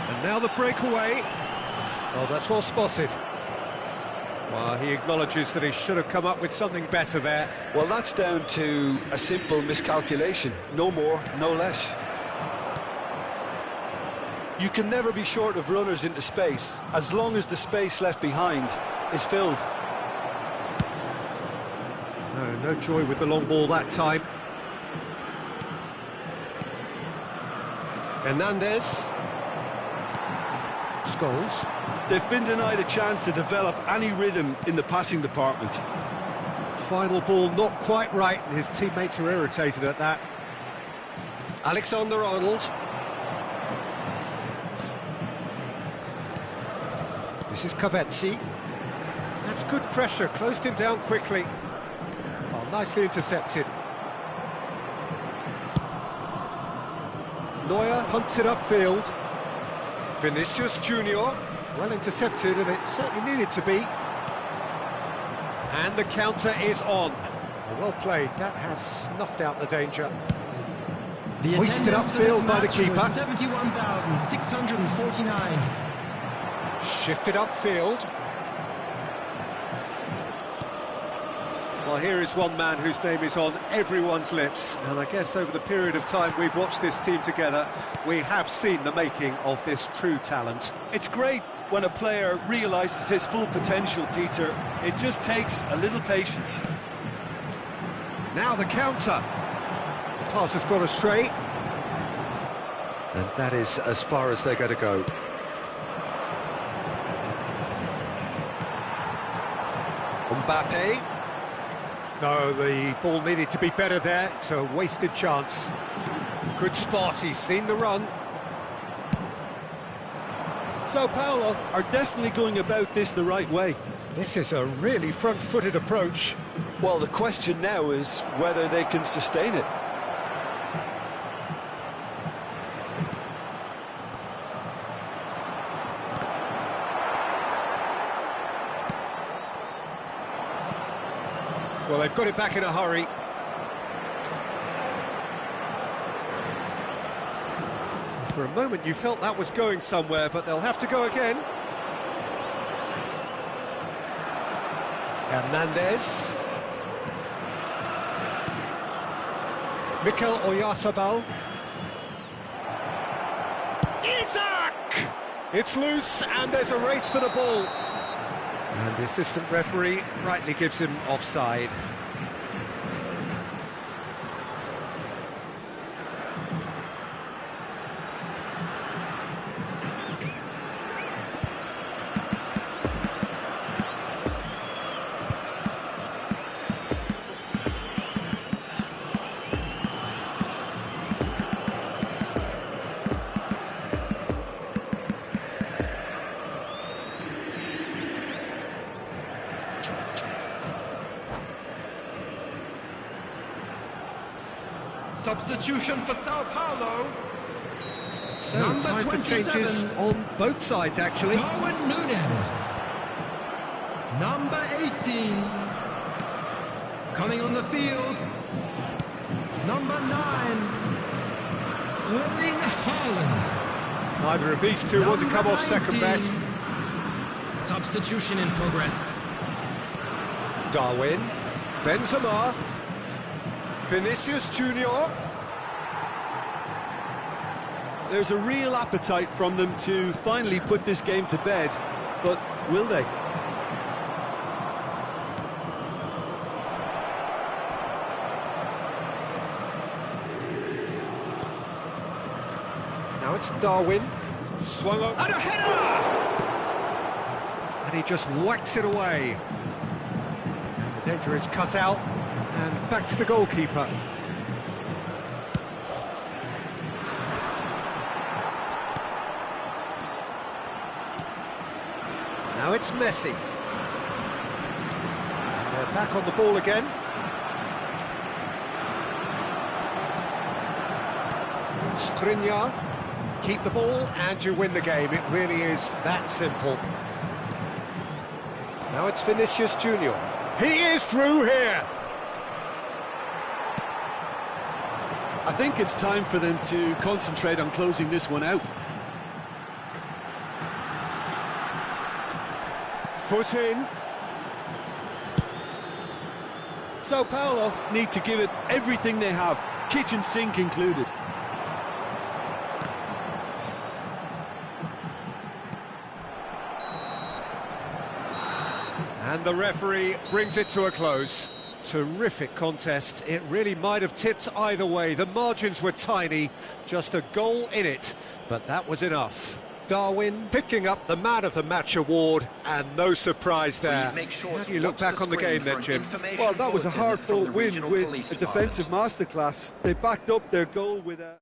And now the breakaway. Oh, that's well spotted. Well, he acknowledges that he should have come up with something better there. Well, that's down to a simple miscalculation. No more, no less. You can never be short of runners into space, as long as the space left behind is filled. No joy with the long ball that time. Hernandez. Scholes. They've been denied a chance to develop any rhythm in the passing department. Final ball not quite right, and his teammates are irritated at that. Alexander-Arnold. This is Kavetsi. That's good pressure, closed him down quickly. Oh, nicely intercepted. Neuer punts it upfield. Vinicius Junior. Well intercepted, and it certainly needed to be. And the counter is on. Well played, that has snuffed out the danger. The Hoisted attendance for upfield this by the match was keeper. 71,649. Shifted upfield. Well, here is one man whose name is on everyone's lips, and I guess over the period of time we've watched this team together, we have seen the making of this true talent. It's great when a player realises his full potential, Peter. It just takes a little patience. Now the counter. The pass has gone astray. And that is as far as they're going to go. Mbappe. No, the ball needed to be better there. It's a wasted chance. Good spot, he's seen the run. Sao Paulo are definitely going about this the right way. This is a really front-footed approach. Well, the question now is whether they can sustain it. Well, they've got it back in a hurry. For a moment you felt that was going somewhere, but they'll have to go again. Hernandez. Mikel Oyarzabal. Isak! It's loose, and there's a race for the ball. And the assistant referee rightly gives him offside. Substitution for Sao Paulo. So, Number time for 27. changes on both sides, actually. Darwin Núñez. Number 18. Coming on the field. Number 9. Erling Haaland. Neither of these two want to come off second 19. best. Substitution in progress. Darwin, Benzema, Vinicius Junior. There's a real appetite from them to finally put this game to bed, but will they? Now it's Darwin, swung up, and a header! And he just whacks it away. And the danger is cut out, and back to the goalkeeper. Now it's Messi. And they're back on the ball again. Skriniar. Keep the ball and you win the game. It really is that simple. Now it's Vinicius Junior. He is through here. I think it's time for them to concentrate on closing this one out. Foot in. Sao Paulo need to give it everything they have, kitchen sink included. And the referee brings it to a close. Terrific contest. It really might have tipped either way. The margins were tiny, just a goal in it, but that was enough. Darwin picking up the Man of the Match award, and no surprise there. How do you look back on the game then, Jim? Well, that was a hard-fought win with a defensive masterclass. They backed up their goal with a...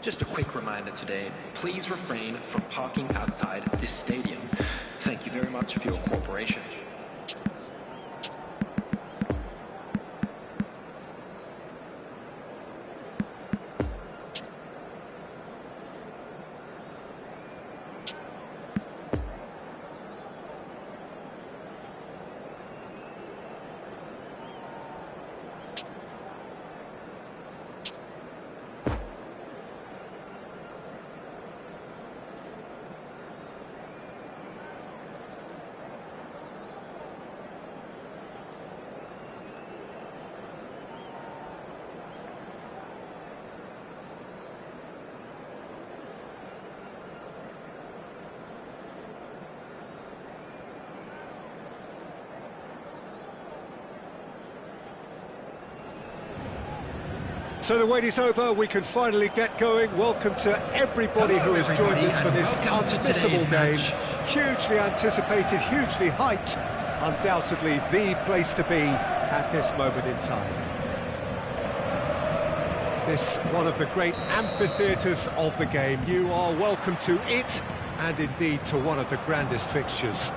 Just a quick reminder today, please refrain from parking outside this stadium. Thank you very much for your cooperation. So the wait is over, we can finally get going. Welcome to everybody who has joined us for this unmissable game. Hugely anticipated, hugely hyped. Undoubtedly the place to be at this moment in time. This one of the great amphitheatres of the game. You are welcome to it, and indeed to one of the grandest fixtures.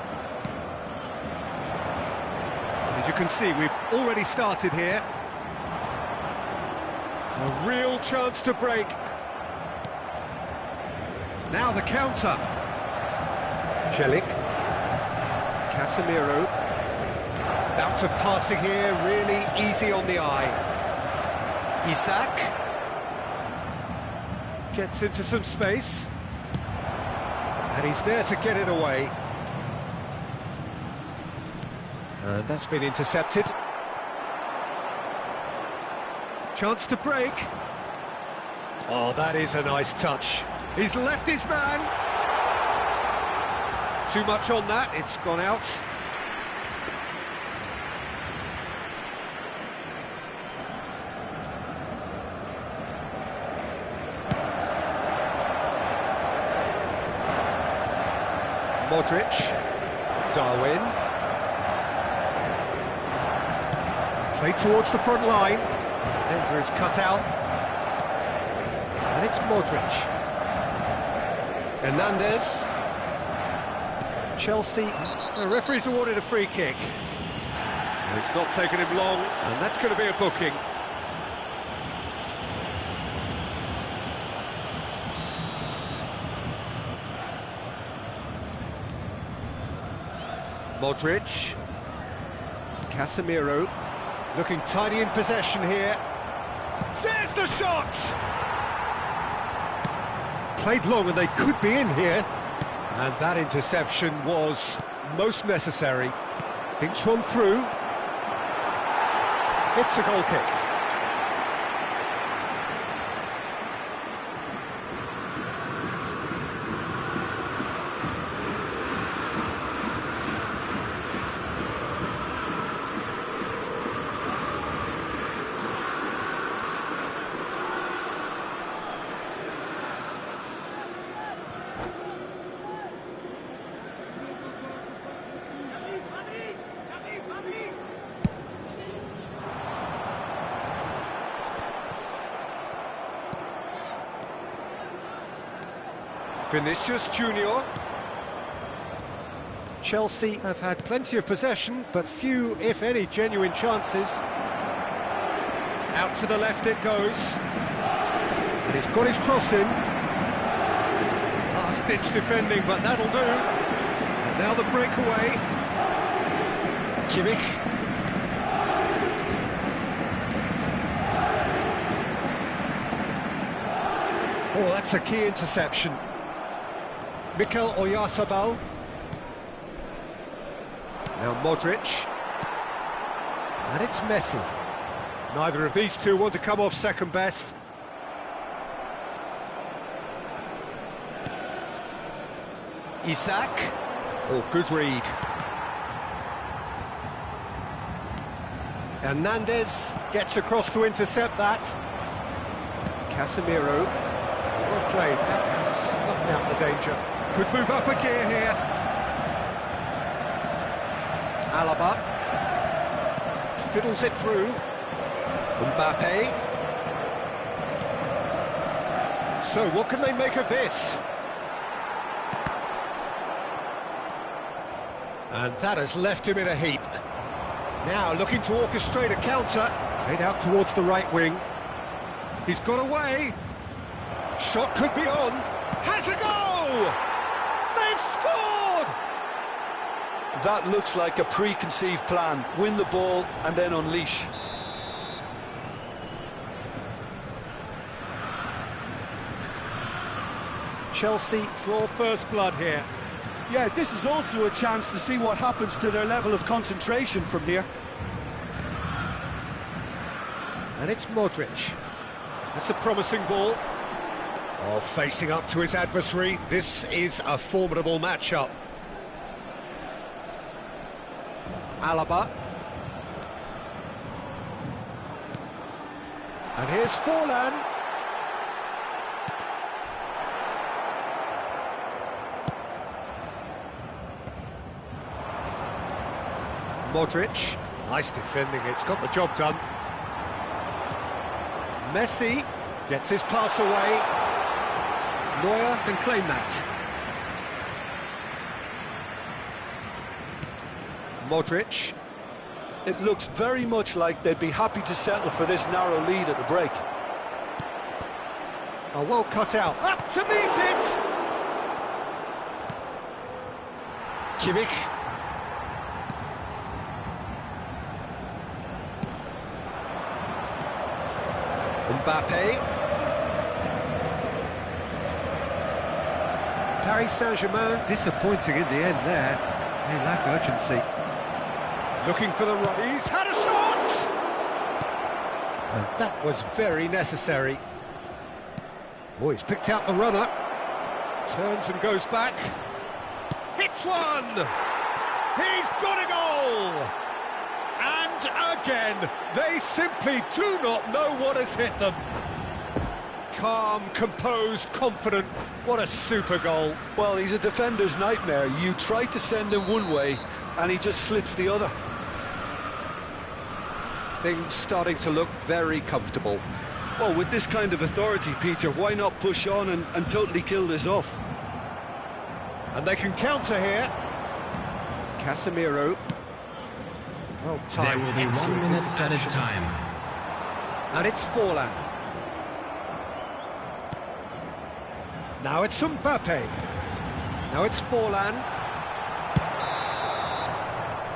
As you can see, we've already started here. A real chance to break. Now the counter. Celik. Casemiro. Bout of passing here, really easy on the eye. Isak. Gets into some space. And he's there to get it away. And that's been intercepted. Chance to break. Oh, that is a nice touch. He's left his man. Too much on that, it's gone out. Modric. Darwin. Played towards the front line. Danger is cut out. And it's Modric. Hernandez. Chelsea. The referee's awarded a free kick. It's not taken him long, and that's going to be a booking. Modric. Casemiro. Looking tidy in possession here. There's the shot! Played long and they could be in here. And that interception was most necessary. Thinks one through. It's a goal kick. Vinicius Junior. Chelsea have had plenty of possession, but few, if any, genuine chances. Out to the left it goes. And he's got his cross in. Last-ditch defending, but that'll do. And now the breakaway. Kimmich. Oh, that's a key interception. Mikel Oyarzabal. Now Modric. And it's Messi. Neither of these two want to come off second best. Isak. Oh, good read. Hernandez gets across to intercept that. Casemiro. Well played. That has snuffed out the danger. Could move up a gear here. Alaba. Fiddles it through. Mbappe. So what can they make of this? And that has left him in a heap. Now looking to orchestrate a counter. Played out towards the right wing. He's got away. Shot could be on. Has a go! They've scored! That looks like a preconceived plan. Win the ball and then unleash. Chelsea draw first blood here. Yeah, this is also a chance to see what happens to their level of concentration from here. And it's Modric. That's a promising ball. Oh, facing up to his adversary. This is a formidable matchup. Alaba. And here's Forlan. Modric. Nice defending, it's got the job done. Messi gets his pass away. Neuer can claim that. Modric. It looks very much like they'd be happy to settle for this narrow lead at the break. Oh, well cut out. Up to meet it! Kimmich. Mbappe. Paris Saint-Germain disappointing in the end there. They lack urgency. Looking for the right. He's had a shot! And that was very necessary. Oh, he's picked out the runner. Turns and goes back. Hits one! He's got a goal! And again, they simply do not know what has hit them. Calm, composed, confident. What a super goal. Well, he's a defender's nightmare. You try to send him one way, and he just slips the other. Things starting to look very comfortable. Well, with this kind of authority, Peter, why not push on and totally kill this off? And they can counter here. Casemiro. Well timed. There will be 1 minute added time. And it's Forlan. Now it's Mbappe. Now it's Forlan.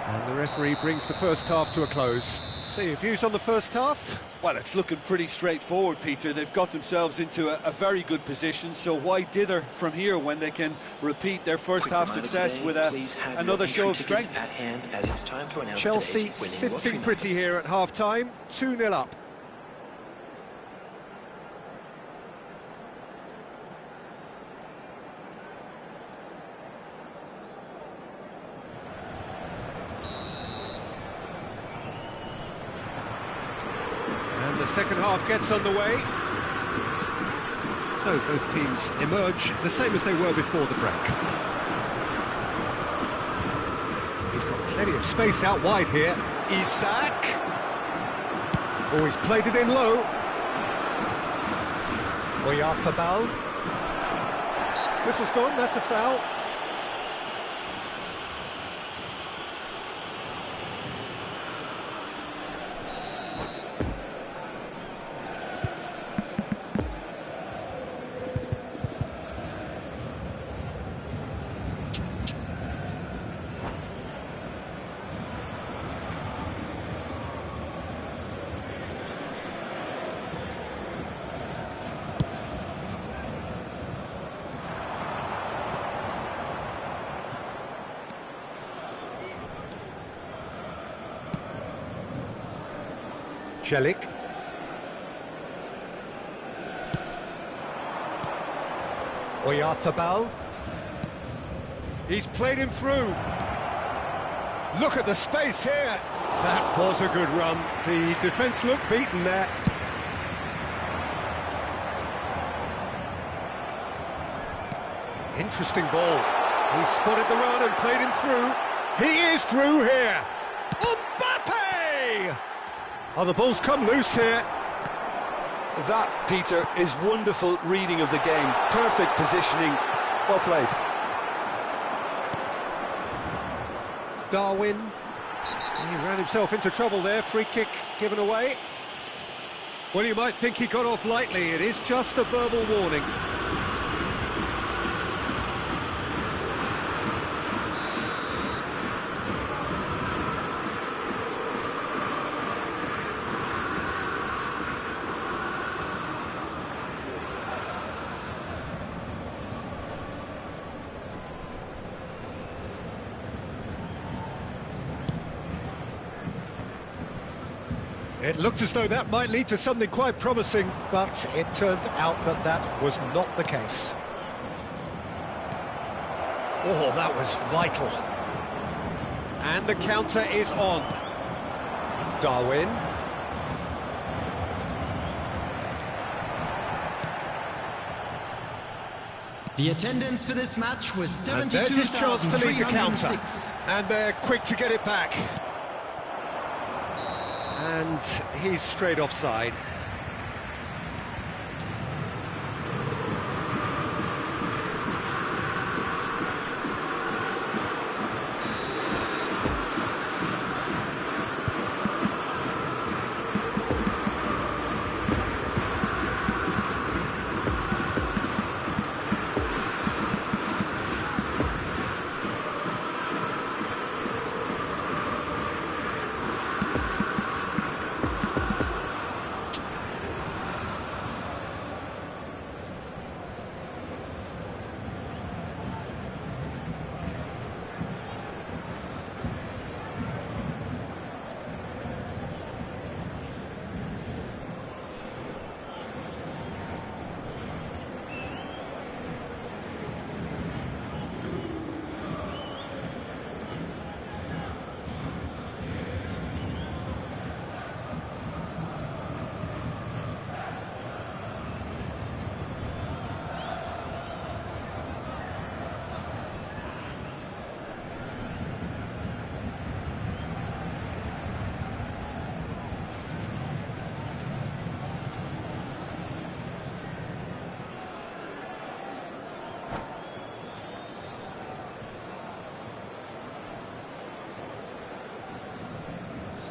And the referee brings the first half to a close. So your views on the first half? Well, it's looking pretty straightforward, Peter. They've got themselves into a very good position, so why dither from here when they can repeat their first half success with another show of strength? At hand, as it's time to announce Chelsea today's winning sitting lottery pretty number. here at half-time, 2-0 up. And the second half gets underway. So both teams emerge the same as they were before the break. He's got plenty of space out wide here. Isak. Oh, he's played it in low. Oyarzabal. Whistle's gone, that's a foul. Celik. Oyarzabal. He's played him through. Look at the space here. That was a good run. The defence looked beaten there. Interesting ball. He spotted the run and played him through. He is through here. Mbappe! Oh, the ball's come loose here. That, Peter, is wonderful reading of the game. Perfect positioning. Well played. Darwin. He ran himself into trouble there. Free kick given away. Well, you might think he got off lightly. It is just a verbal warning. It looked as though that might lead to something quite promising, but it turned out that that was not the case. Oh, that was vital. And the counter is on. Darwin. The attendance for this match was And there's his chance to lead the counter. 72,306. And they're quick to get it back. And he's straight offside.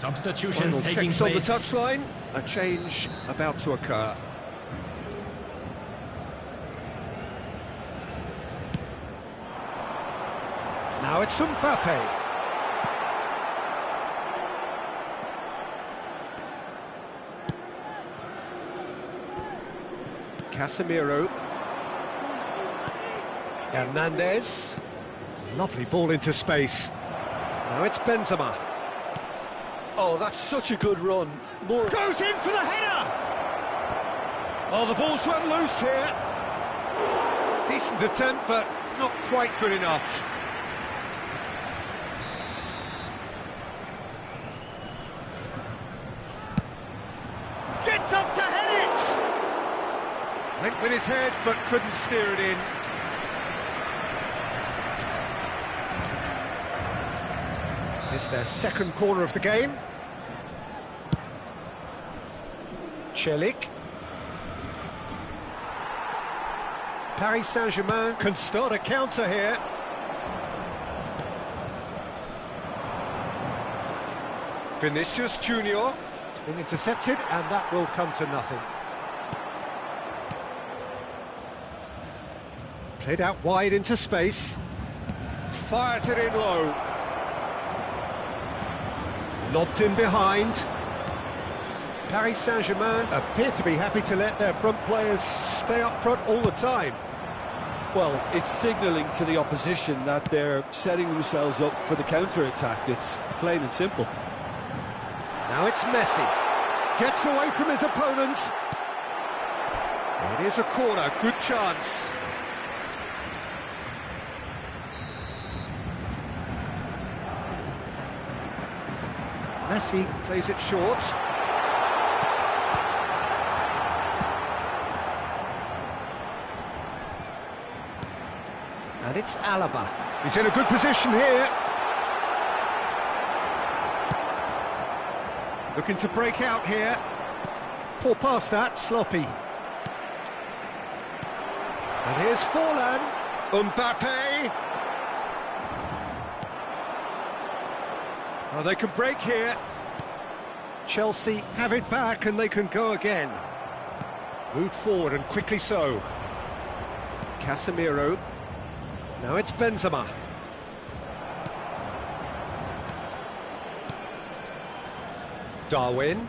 Substitutions Final taking checks on the place. touchline. A change about to occur. Now it's Mbappe. Casemiro. Hernandez. Lovely ball into space. Now it's Benzema. Oh, that's such a good run. More Goes in for the header! Oh, the ball's run loose here. Decent attempt, but not quite good enough. Gets up to head it! Went with his head, but couldn't steer it in. It's their second corner of the game. Celik. Paris Saint-Germain can start a counter here. Vinicius Junior. It's been intercepted, and that will come to nothing. Played out wide into space. Fires it in low. Lobbed in behind. Paris Saint-Germain appear to be happy to let their front players stay up front all the time. Well, it's signalling to the opposition that they're setting themselves up for the counter-attack. It's plain and simple. Now it's Messi. Gets away from his opponent. It is a corner, good chance. Messi plays it short. And it's Alaba. He's in a good position here. Looking to break out here. Poor pass that, sloppy. And here's Forlan. Mbappe. Oh, they can break here. Chelsea have it back and they can go again. Move forward and quickly so. Casemiro. Now it's Benzema. Darwin.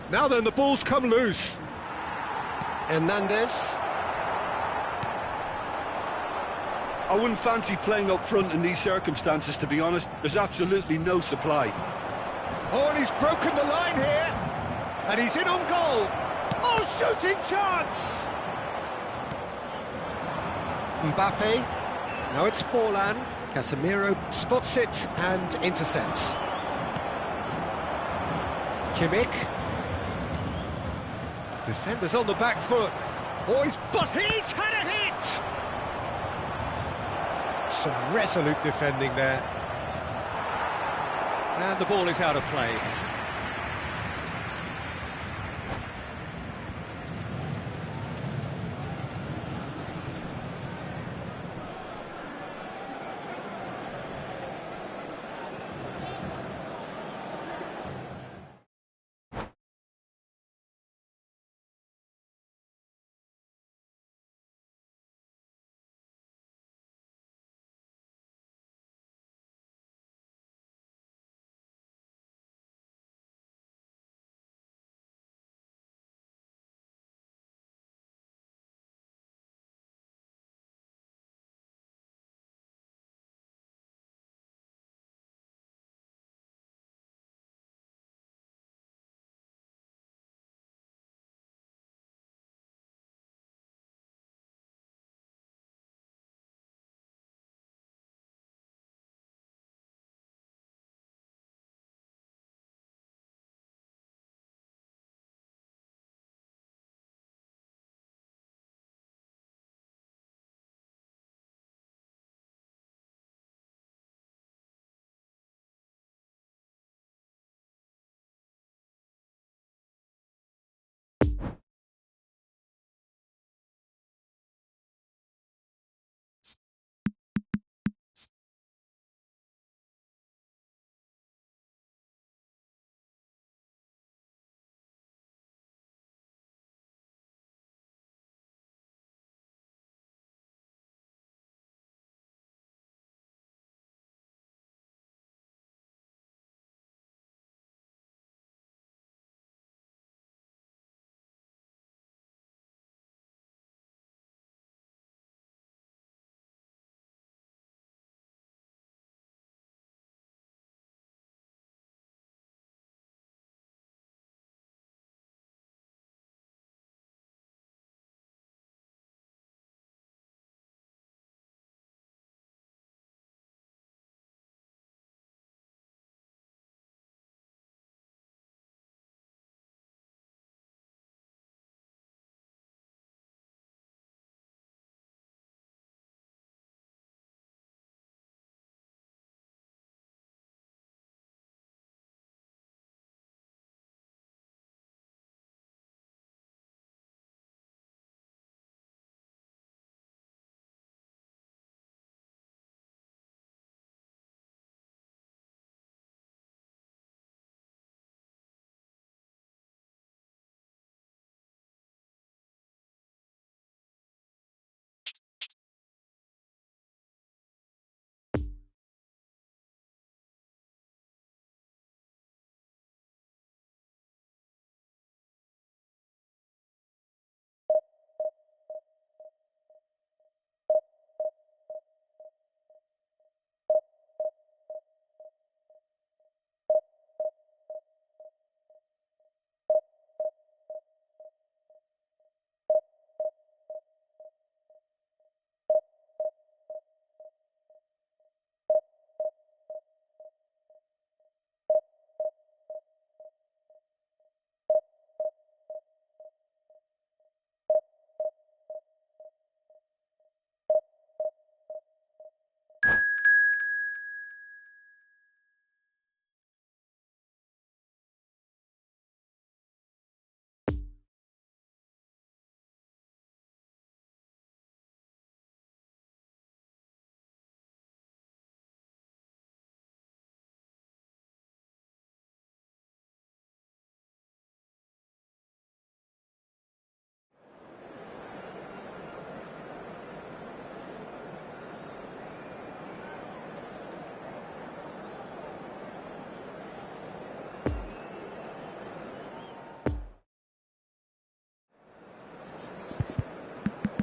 Now then, the ball's come loose. Hernandez. I wouldn't fancy playing up front in these circumstances, to be honest. There's absolutely no supply. Oh, and he's broken the line here. And he's in on goal. Oh, shooting chance! Mbappe. Now it's Forlan. Casemiro spots it and intercepts. Kimmich. Defenders on the back foot. Oh, he's had a hit! Some resolute defending there. And the ball is out of play.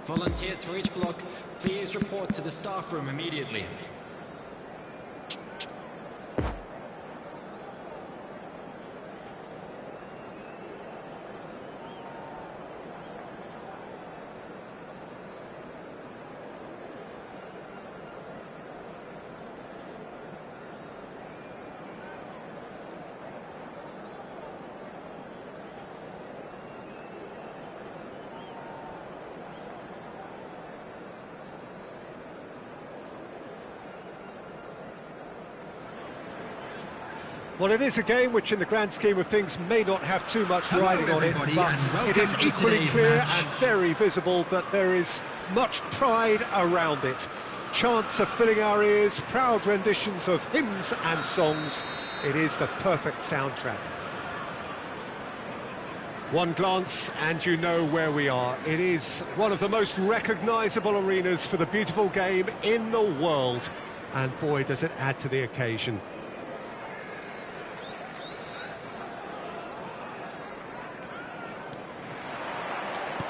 Volunteers for each block, please report to the staff room immediately. Well, it is a game which in the grand scheme of things may not have too much Hello, riding on it, everybody, but and welcome it is to equally today's clear match. and very visible that there is much pride around it. Chants are filling our ears, proud renditions of hymns and songs. It is the perfect soundtrack. One glance and you know where we are. It is one of the most recognisable arenas for the beautiful game in the world. And boy, does it add to the occasion.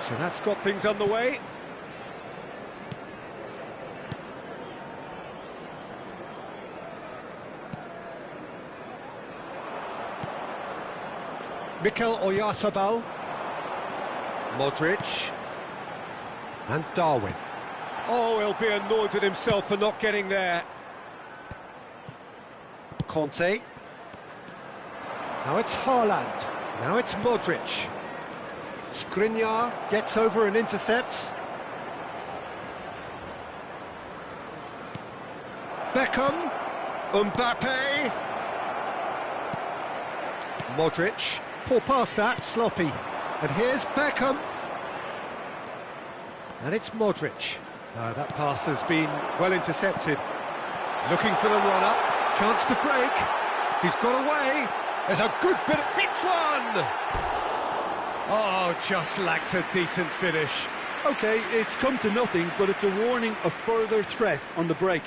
So that's got things underway. Mikel Oyarzabal, Modric, and Darwin. Oh, he'll be annoyed with himself for not getting there. Conte. Now it's Haaland. Now it's Modric. Skriniar gets over and intercepts. Beckham. Mbappe. Modric. Poor pass that, sloppy. And here's Beckham. And it's Modric. That pass has been well intercepted. Looking for the run-up. Chance to break. He's got away. There's a good bit of... Hits one! Oh, just lacked a decent finish. OK, it's come to nothing, but it's a warning of further threat on the break.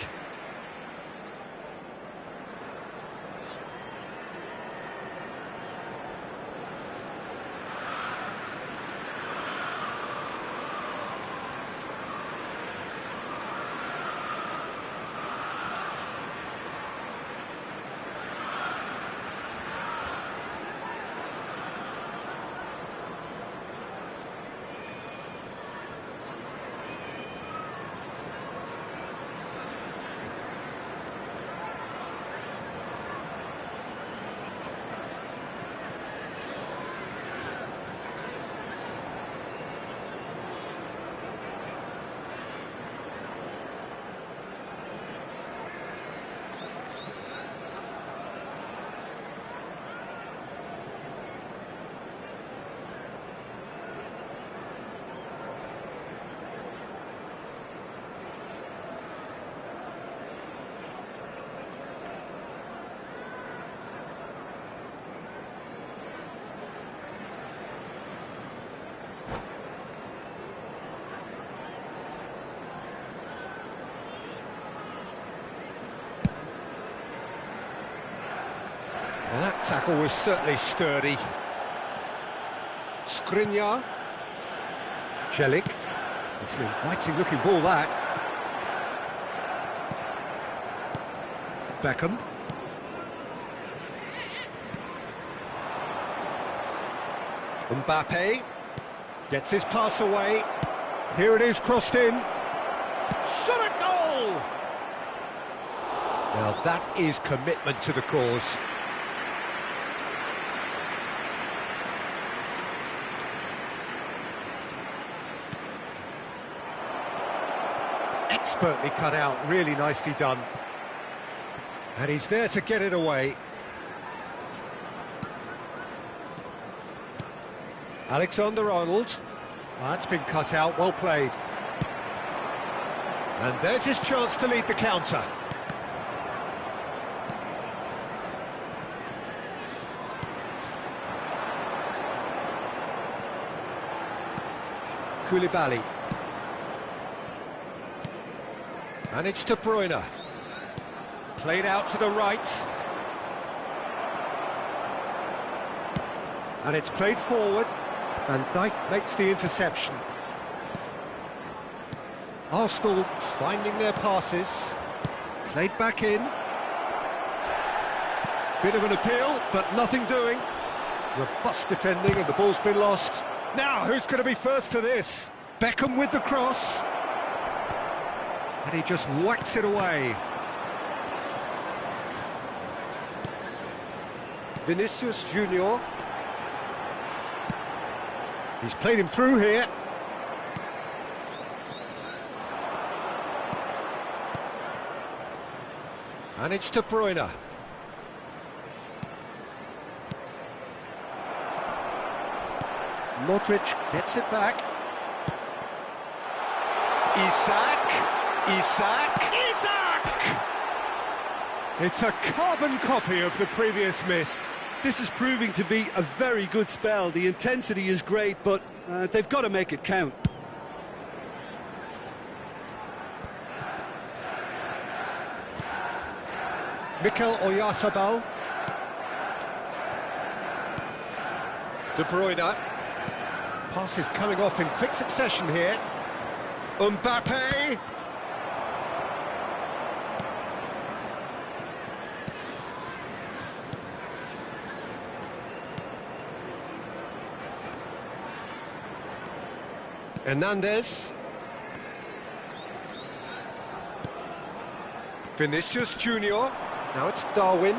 Well, that tackle was certainly sturdy. Skriniar. Celik. It's an inviting-looking ball, that. Beckham. Mbappe. Gets his pass away. Here it is, crossed in. Shot a goal! Now that is commitment to the cause. Expertly cut out, really nicely done. And he's there to get it away. Alexander-Arnold. That's been cut out, well played. And there's his chance to lead the counter. Koulibaly. And it's De Bruyne. Played out to the right. And it's played forward. Van Dijk makes the interception. Arsenal finding their passes. Played back in. Bit of an appeal, but nothing doing. Robust defending and the ball's been lost. Now, who's going to be first to this? Beckham with the cross. And he just whacks it away. Vinicius Junior. He's played him through here. And it's De Bruyne. Modric gets it back. Isak! It's a carbon copy of the previous miss. This is proving to be a very good spell. The intensity is great, but they've got to make it count. Mikel Oyarzabal. De Bruyne. Passes coming off in quick succession here. Mbappe. Hernandez. Vinicius Junior. Now it's Darwin.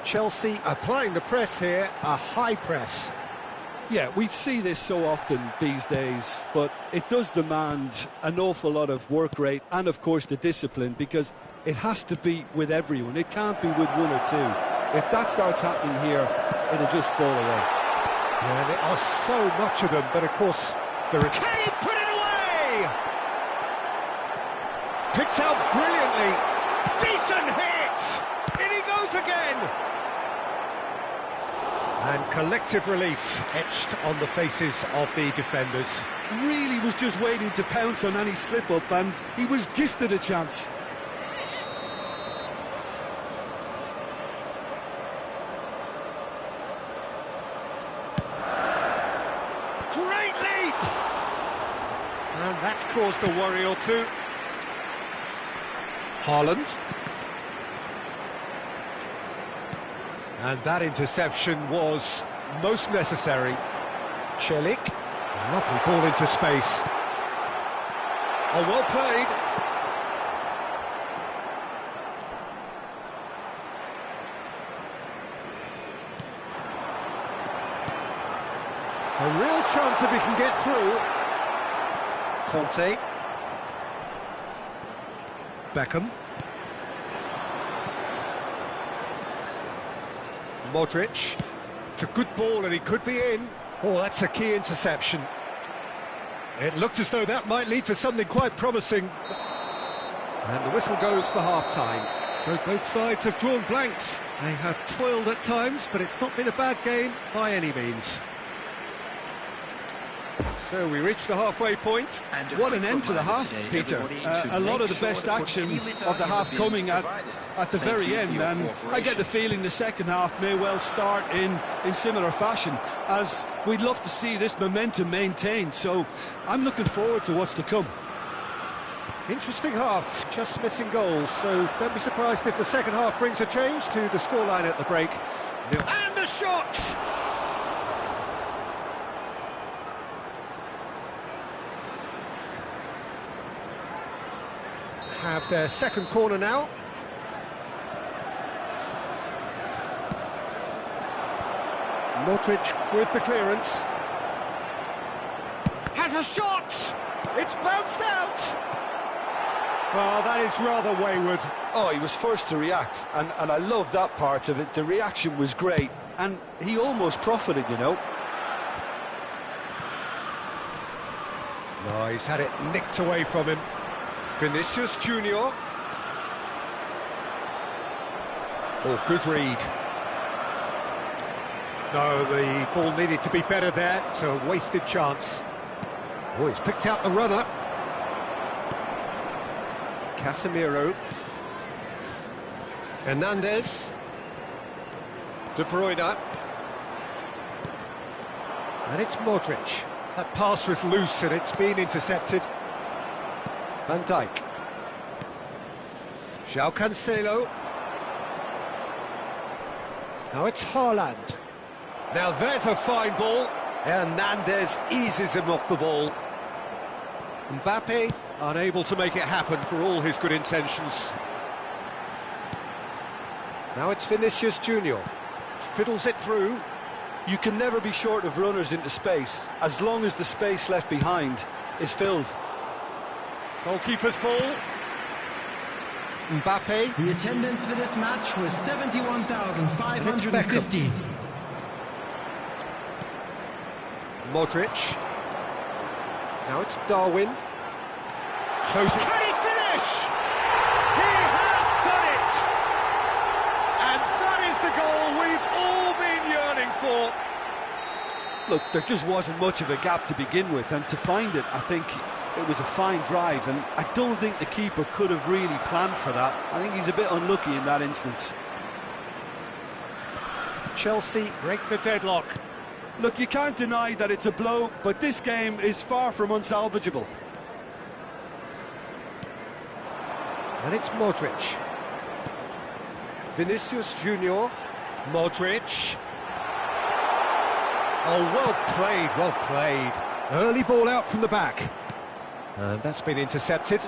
Chelsea applying the press here, a high press. Yeah, we see this so often these days, but it does demand an awful lot of work rate and, of course, the discipline, because it has to be with everyone. It can't be with one or two. If that starts happening here, it'll just fall away. Yeah, and there are so much of them, but of course, there are... Can he put it away? Picked out brilliantly. Decent hit! In he goes again! And collective relief etched on the faces of the defenders. Really was just waiting to pounce on any slip-up, and he was gifted a chance. Great leap! And that's caused a worry or two. Haaland. And that interception was most necessary. Celik, lovely ball into space. Oh, well played. A real chance if he can get through. Conte. Beckham. Modric. It's a good ball and he could be in. Oh, that's a key interception. It looked as though that might lead to something quite promising. And the whistle goes for half-time. So both sides have drawn blanks. They have toiled at times, but it's not been a bad game by any means. So we reach the halfway point. What an end to the half, Peter. A lot of the best action of the half coming at the very end, and I get the feeling the second half may well start in similar fashion, as we'd love to see this momentum maintained. So I'm looking forward to what's to come. Interesting half, just missing goals, so don't be surprised if the second half brings a change to the scoreline at the break. And the shot! Have their second corner now. Modric with the clearance. Has a shot! It's bounced out! Well, that is rather wayward. Oh, he was first to react, and I love that part of it. The reaction was great, and he almost profited, you know. No, he's had it nicked away from him. Vinicius Junior. Oh, good read. No, the ball needed to be better there. It's a wasted chance. Oh, he's picked out the runner. Casemiro. Hernandez. De Bruyne. And it's Modric. That pass was loose and it's been intercepted. Van Dijk. João Cancelo. Now it's Haaland. Now there's a fine ball. Hernandez eases him off the ball. Mbappe unable to make it happen for all his good intentions. Now it's Vinicius Junior. Fiddles it through. You can never be short of runners into space, as long as the space left behind is filled. Goalkeeper's ball. Mbappe. The attendance for this match was 71,550. Modric. Now it's Darwin. Close. Can he finish? He has done it! And that is the goal we've all been yearning for. Look, there just wasn't much of a gap to begin with, and to find it, I think it was a fine drive, and I don't think the keeper could have really planned for that. I think he's a bit unlucky in that instance. Chelsea break the deadlock. Look, you can't deny that it's a blow, but this game is far from unsalvageable. And it's Modric. Vinicius Junior. Modric. Oh, well played, well played. Early ball out from the back. And that's been intercepted.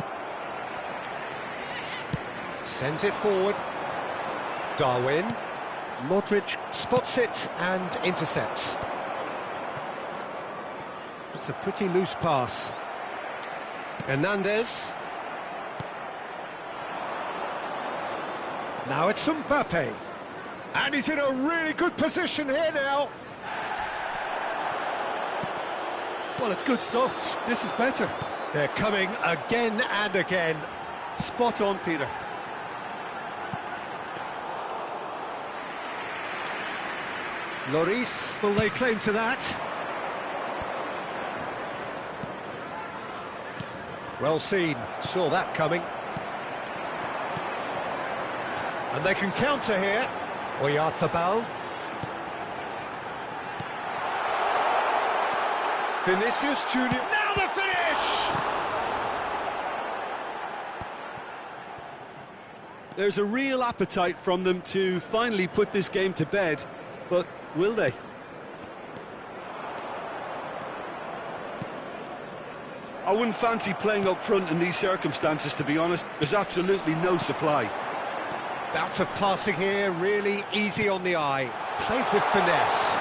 Sends it forward. Darwin. Modric spots it and intercepts. It's a pretty loose pass. Hernandez. Now it's Mbappe. And he's in a really good position here now. Well, it's good stuff. This is better. They're coming again and again. Spot on, Peter. Lloris, will they claim to that? Well seen, saw that coming. And they can counter here. Oyarzabal. Vinicius Junior. Now the finish! There's a real appetite from them to finally put this game to bed, but will they? I wouldn't fancy playing up front in these circumstances, to be honest. There's absolutely no supply. Bout of passing here, really easy on the eye. Played with finesse.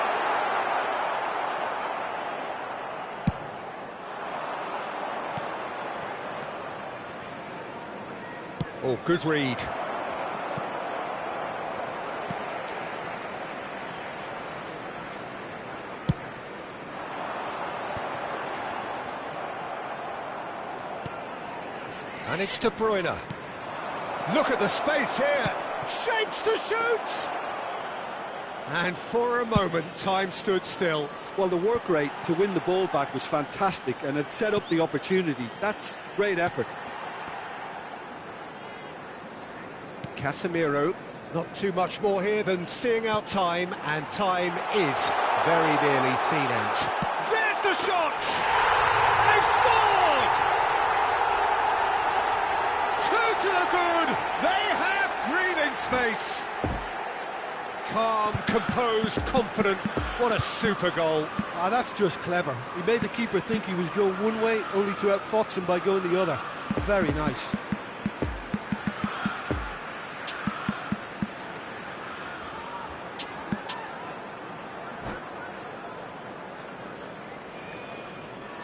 Oh, good read. And it's De Bruyne. Look at the space here. Shapes to shoot! And for a moment, time stood still. Well, the work rate to win the ball back was fantastic, and it set up the opportunity. That's great effort. Casemiro, not too much more here than seeing out time, and time is very nearly seen out. There's the shot! They've scored! Two to the good! They have breathing space! Calm, composed, confident. What a super goal. Ah, that's just clever. He made the keeper think he was going one way, only to outfox him by going the other. Very nice.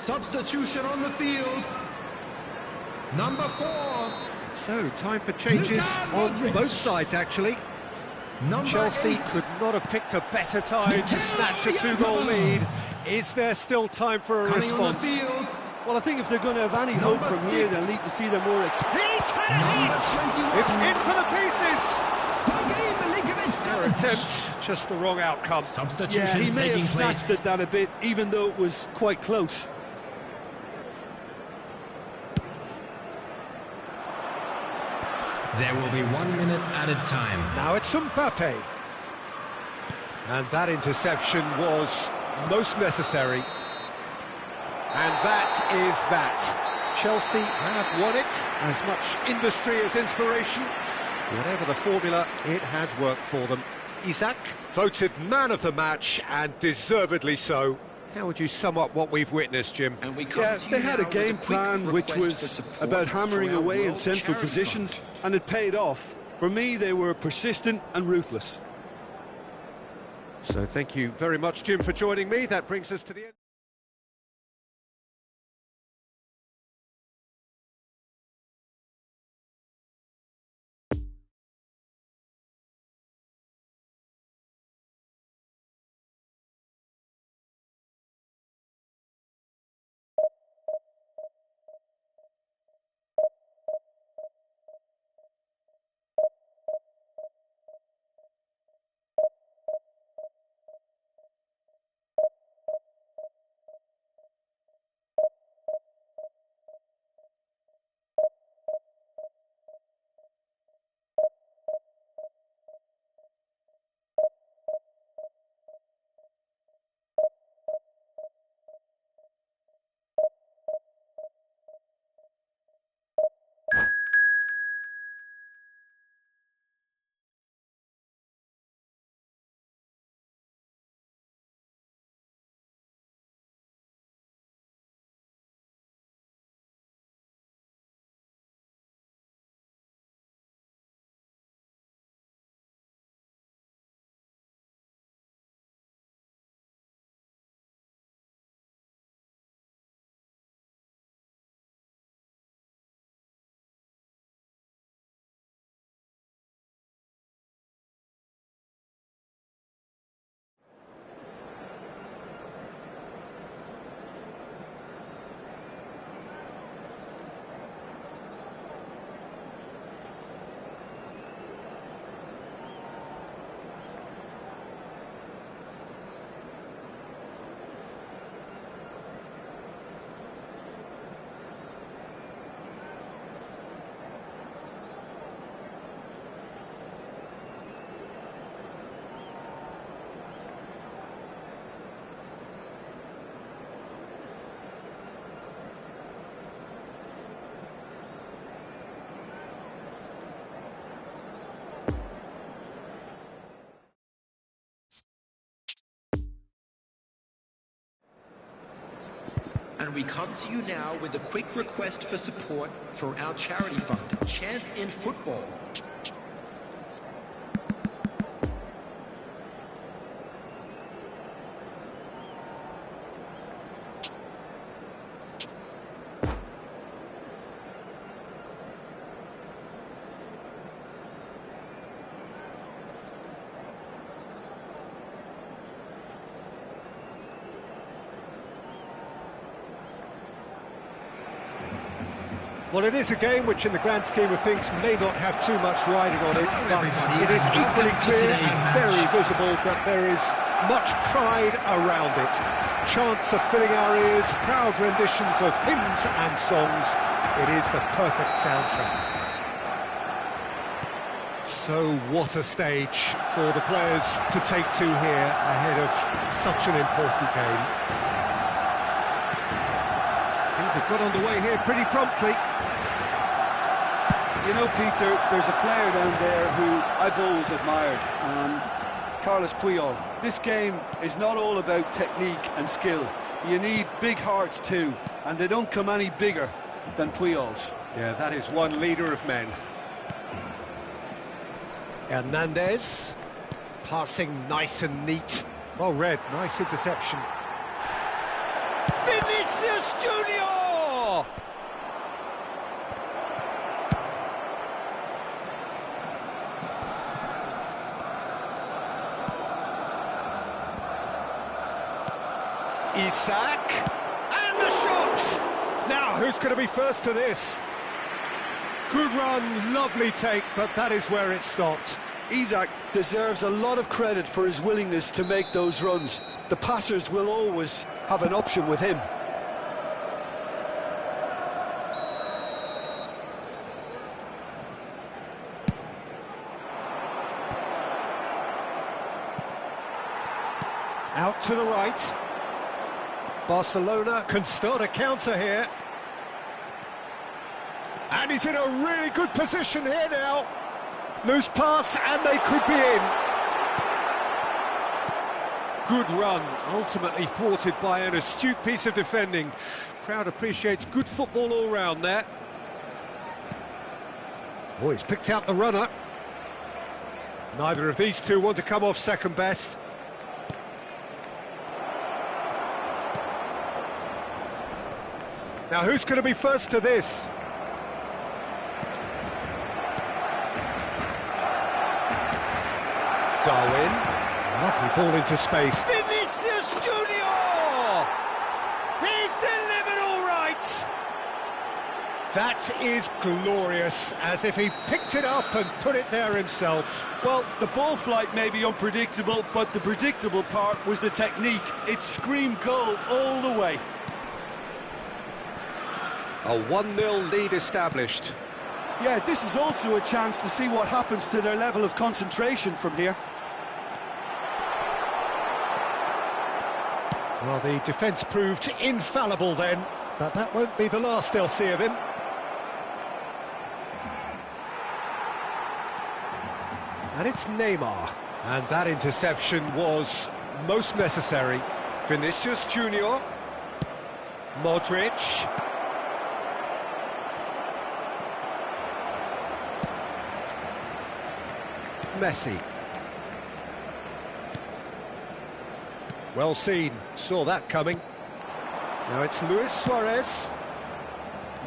Substitution on the field. Number 4. So, time for changes on both sides, actually. Number Chelsea 8. could not have picked a better time to snatch a two-goal lead. Is there still time for a Coming on the response? field. Well, I think if they're going to have any hope Number from here, 6. they'll need to see them more He's had it! It's in for the pieces! Their attempt, just the wrong outcome. Substitution Yeah, he may have taking snatched place. at that a bit, even though it was quite close. There will be 1 minute added time. Now it's Mbappe. And that interception was most necessary. And that is that. Chelsea have won it. As much industry as inspiration. Whatever the formula, it has worked for them. Isak, voted man of the match, and deservedly so. How would you sum up what we've witnessed, Jim? And we come Yeah, to you they had a now with game quick plan which request for was support about for hammering our away in World central Charity positions, Fund. and it paid off. For me, they were persistent and ruthless. So thank you very much, Jim, for joining me. That brings us to the end. And we come to you now with a quick request for support for our charity fund, Chance in Football. Well, it is a game which, in the grand scheme of things, may not have too much riding on it, but it is equally clear and very visible that there is much pride around it. Chants are filling our ears, proud renditions of hymns and songs. It is the perfect soundtrack. So what a stage for the players to take to here ahead of such an important game. Things have got underway here pretty promptly. You know, Peter, there's a player down there who I've always admired, Carlos Puyol. This game is not all about technique and skill. You need big hearts too, and they don't come any bigger than Puyol's. Yeah, that is one leader of men. Hernandez, passing nice and neat. Well read, nice interception. Vinicius Junior! Isak, and the shot! Now, who's going to be first to this? Good run, lovely take, but that is where it stopped. Isak deserves a lot of credit for his willingness to make those runs. The passers will always have an option with him. Out to the right. Barcelona can start a counter here. And he's in a really good position here now. Loose pass, and they could be in. Good run, ultimately thwarted by an astute piece of defending. Crowd appreciates good football all round there. Oh, he's picked out the runner. Neither of these two want to come off second best. Now, who's going to be first to this? Darwin. Lovely ball into space. Vinicius Junior! He's delivered all right! That is glorious, as if he picked it up and put it there himself. Well, the ball flight may be unpredictable, but the predictable part was the technique. It screamed goal all the way. A 1-0 lead established. Yeah, this is also a chance to see what happens to their level of concentration from here. Well, the defence proved infallible then, but that won't be the last they'll see of him. And it's Neymar. And that interception was most necessary. Vinicius Junior. Modric. Messi. Well seen, saw that coming. Now it's Luis Suarez.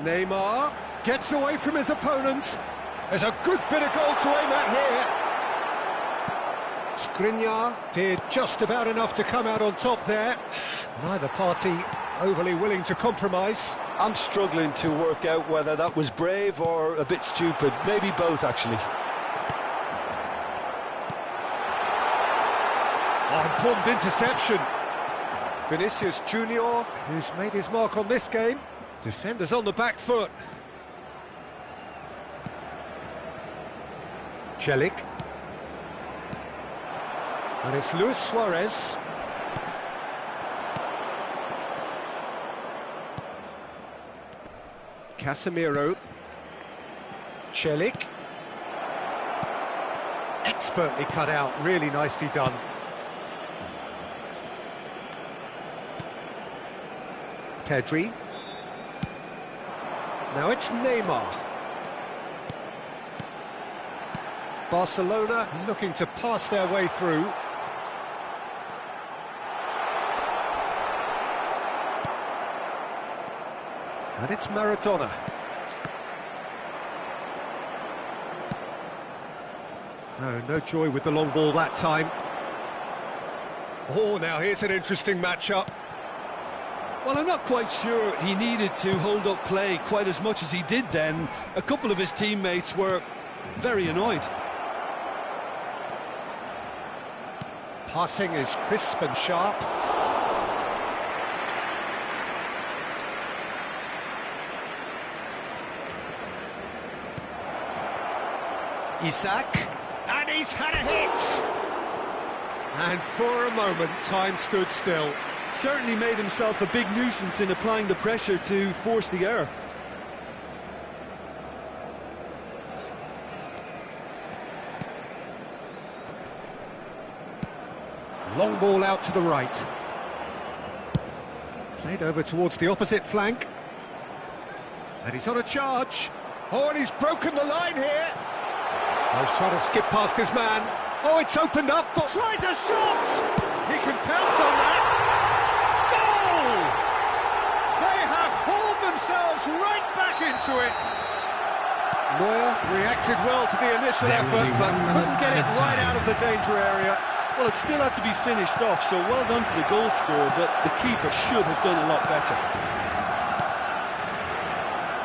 Neymar gets away from his opponent. There's a good bit of goal to aim at here. Skriniar did just about enough to come out on top there. Neither party overly willing to compromise. I'm struggling to work out whether that was brave or a bit stupid. Maybe both, actually. Important interception. Vinicius Junior, who's made his mark on this game. Defenders on the back foot. Celik. And it's Luis Suarez. Casemiro. Celik. Expertly cut out, really nicely done. Pedri. Now it's Neymar. Barcelona looking to pass their way through. And it's Maradona. No joy with the long ball that time. Oh, now here's an interesting matchup. Well, I'm not quite sure he needed to hold up play quite as much as he did then. A couple of his teammates were very annoyed. Passing is crisp and sharp. Isak, and he's had a hit! And for a moment, time stood still. Certainly made himself a big nuisance in applying the pressure to force the error. Long ball out to the right. Played over towards the opposite flank. And he's on a charge. Oh, and he's broken the line here. Oh, he's trying to skip past his man. Oh, it's opened up. Tries a shot! He can pounce on that. Goal! They have hauled themselves right back into it. Neuer reacted well to the initial effort, but couldn't get it right out of the danger area. Well, it still had to be finished off, so well done to the goal scorer, but the keeper should have done a lot better.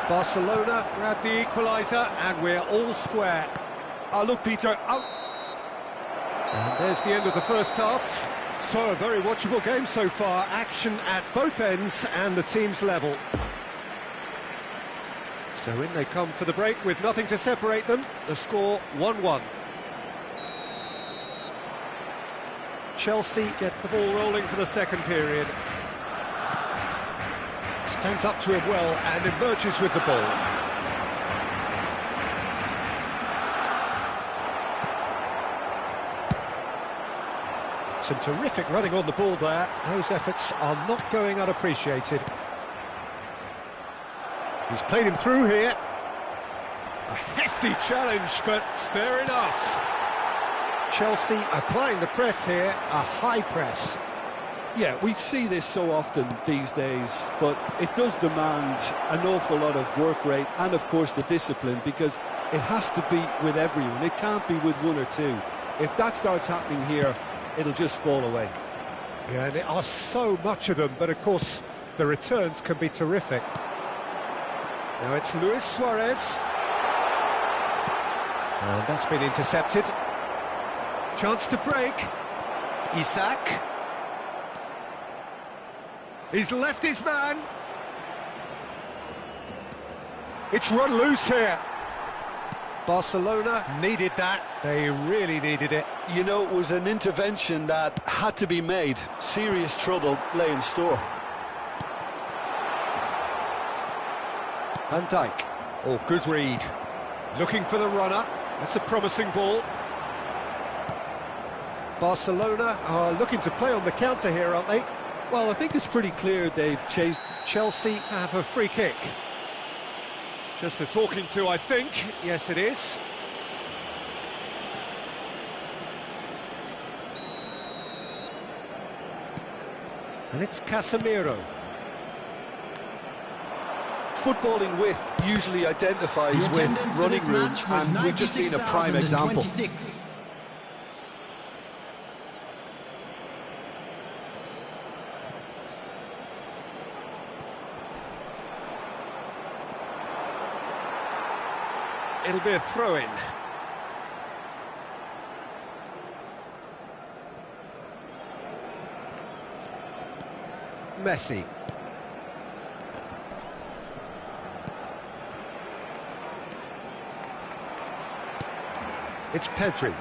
Barcelona grabbed the equaliser, and we're all square. Oh, look, Peter. Oh. And there's the end of the first half. So, a very watchable game so far. Action at both ends and the teams level. So in they come for the break with nothing to separate them. The score 1-1. Chelsea get the ball rolling for the second period. Stands up to it well and emerges with the ball. Some terrific running on the ball there. Those efforts are not going unappreciated. He's played him through here. A hefty challenge, but fair enough. Chelsea applying the press here, a high press. Yeah, we see this so often these days, but it does demand an awful lot of work rate and, of course, the discipline, because it has to be with everyone. It can't be with one or two. If that starts happening here, it'll just fall away. Yeah, and there are so much of them, but of course the returns can be terrific. Now it's Luis Suarez. And that's been intercepted. Chance to break. Isak. He's left his man. It's run loose here. Barcelona needed that. They really needed it. You know, it was an intervention that had to be made. Serious trouble lay in store. Van Dijk. Oh, good read. Looking for the runner. That's a promising ball. Barcelona are looking to play on the counter here, aren't they? Well, I think it's pretty clear they've chased. Chelsea have a free kick. Just a talking to, I think. Yes, it is. And it's Casemiro. Footballing width usually identifies with running room, and we've just seen a prime example. It'll be a throw-in. Messi. It's Pedri.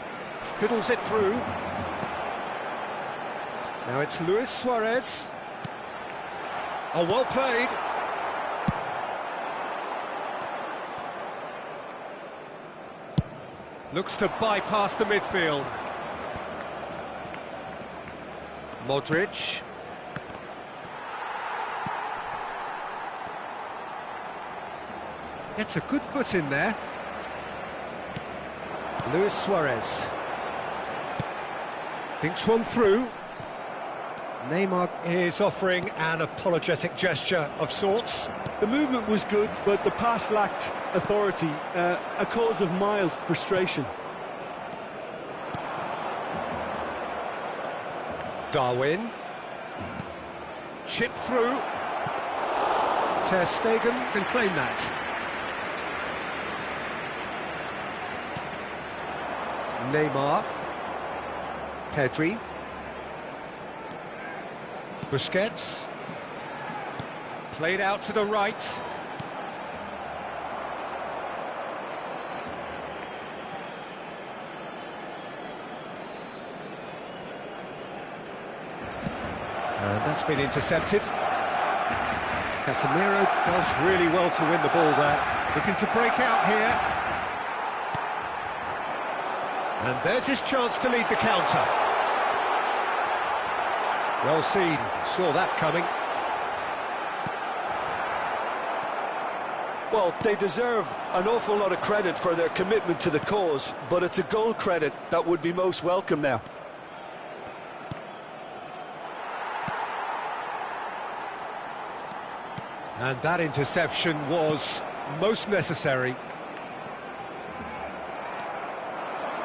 Fiddles it through. Now it's Luis Suarez. Oh, well played. Looks to bypass the midfield. Modric. Gets a good foot in there. Luis Suarez. Thinks one through. Neymar is offering an apologetic gesture of sorts. The movement was good, but the pass lacked authority, a cause of mild frustration. Darwin. Chip through. Ter Stegen can claim that. Neymar. Pedri. Busquets. Played out to the right. And that's been intercepted. Casemiro does really well to win the ball there. Looking to break out here. And there's his chance to lead the counter. Well seen, saw that coming. Well, they deserve an awful lot of credit for their commitment to the cause, but it's a goal credit that would be most welcome now. And that interception was most necessary.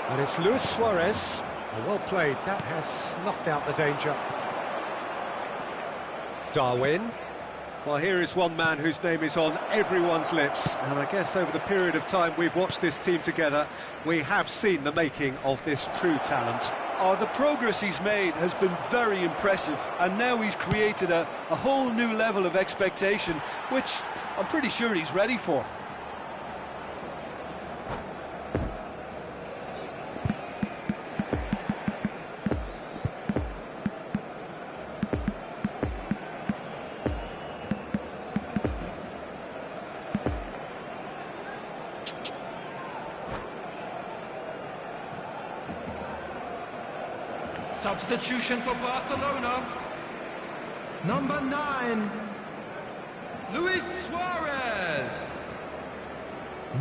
And it's Luis Suarez. Well played, that has snuffed out the danger. Darwin. Well, here is one man whose name is on everyone's lips, and I guess over the period of time we've watched this team together, we have seen the making of this true talent. Oh, the progress he's made has been very impressive, and now he's created a whole new level of expectation, which I'm pretty sure he's ready for. Substitution for Barcelona. Number 9, Luis Suarez.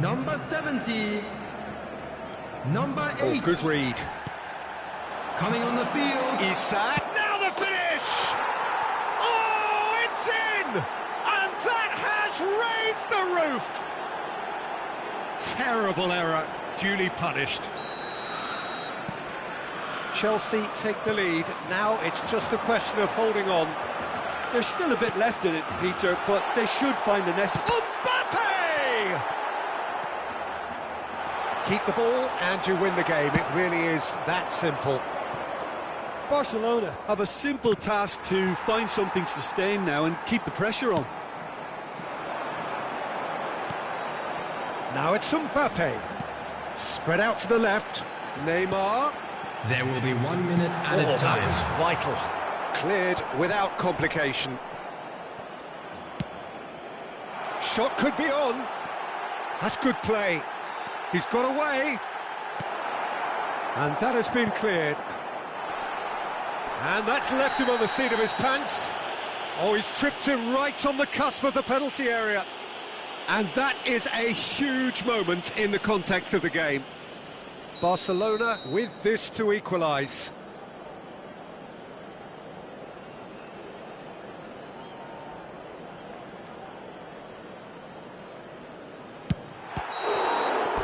Number 70, number 8. Oh, good read. Coming on the field. Isak, now the finish! Oh, it's in! And that has raised the roof! Terrible error, duly punished. Chelsea take the lead. Now it's just a question of holding on. There's still a bit left in it, Peter, but they should find the necessary... Mbappe! Keep the ball and you win the game. It really is that simple. Barcelona have a simple task to find something sustained now and keep the pressure on. Now it's Mbappe. Spread out to the left. Neymar. There will be 1 minute added Oh, time. that was vital. Cleared without complication. Shot could be on. That's good play. He's got away. And that has been cleared. And that's left him on the seat of his pants. Oh, he's tripped him right on the cusp of the penalty area. And that is a huge moment in the context of the game. Barcelona with this to equalise.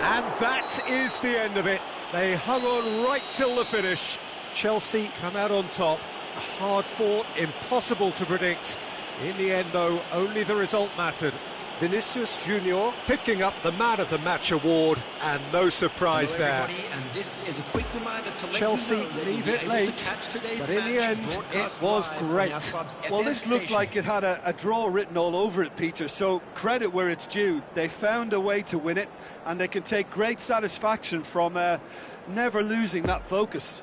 And that is the end of it. They hung on right till the finish. Chelsea come out on top. Hard fought, impossible to predict. In the end, though, only the result mattered. Vinicius Junior picking up the Man of the Match award, and no surprise there. And this is a quick reminder to let Chelsea you know that leave you'll it be able to late, catch today's but in the match end, it broadcast was live on great. our club's Well, FM this looked station. like it had a draw written all over it, Peter, so credit where it's due. They found a way to win it, and they can take great satisfaction from never losing that focus.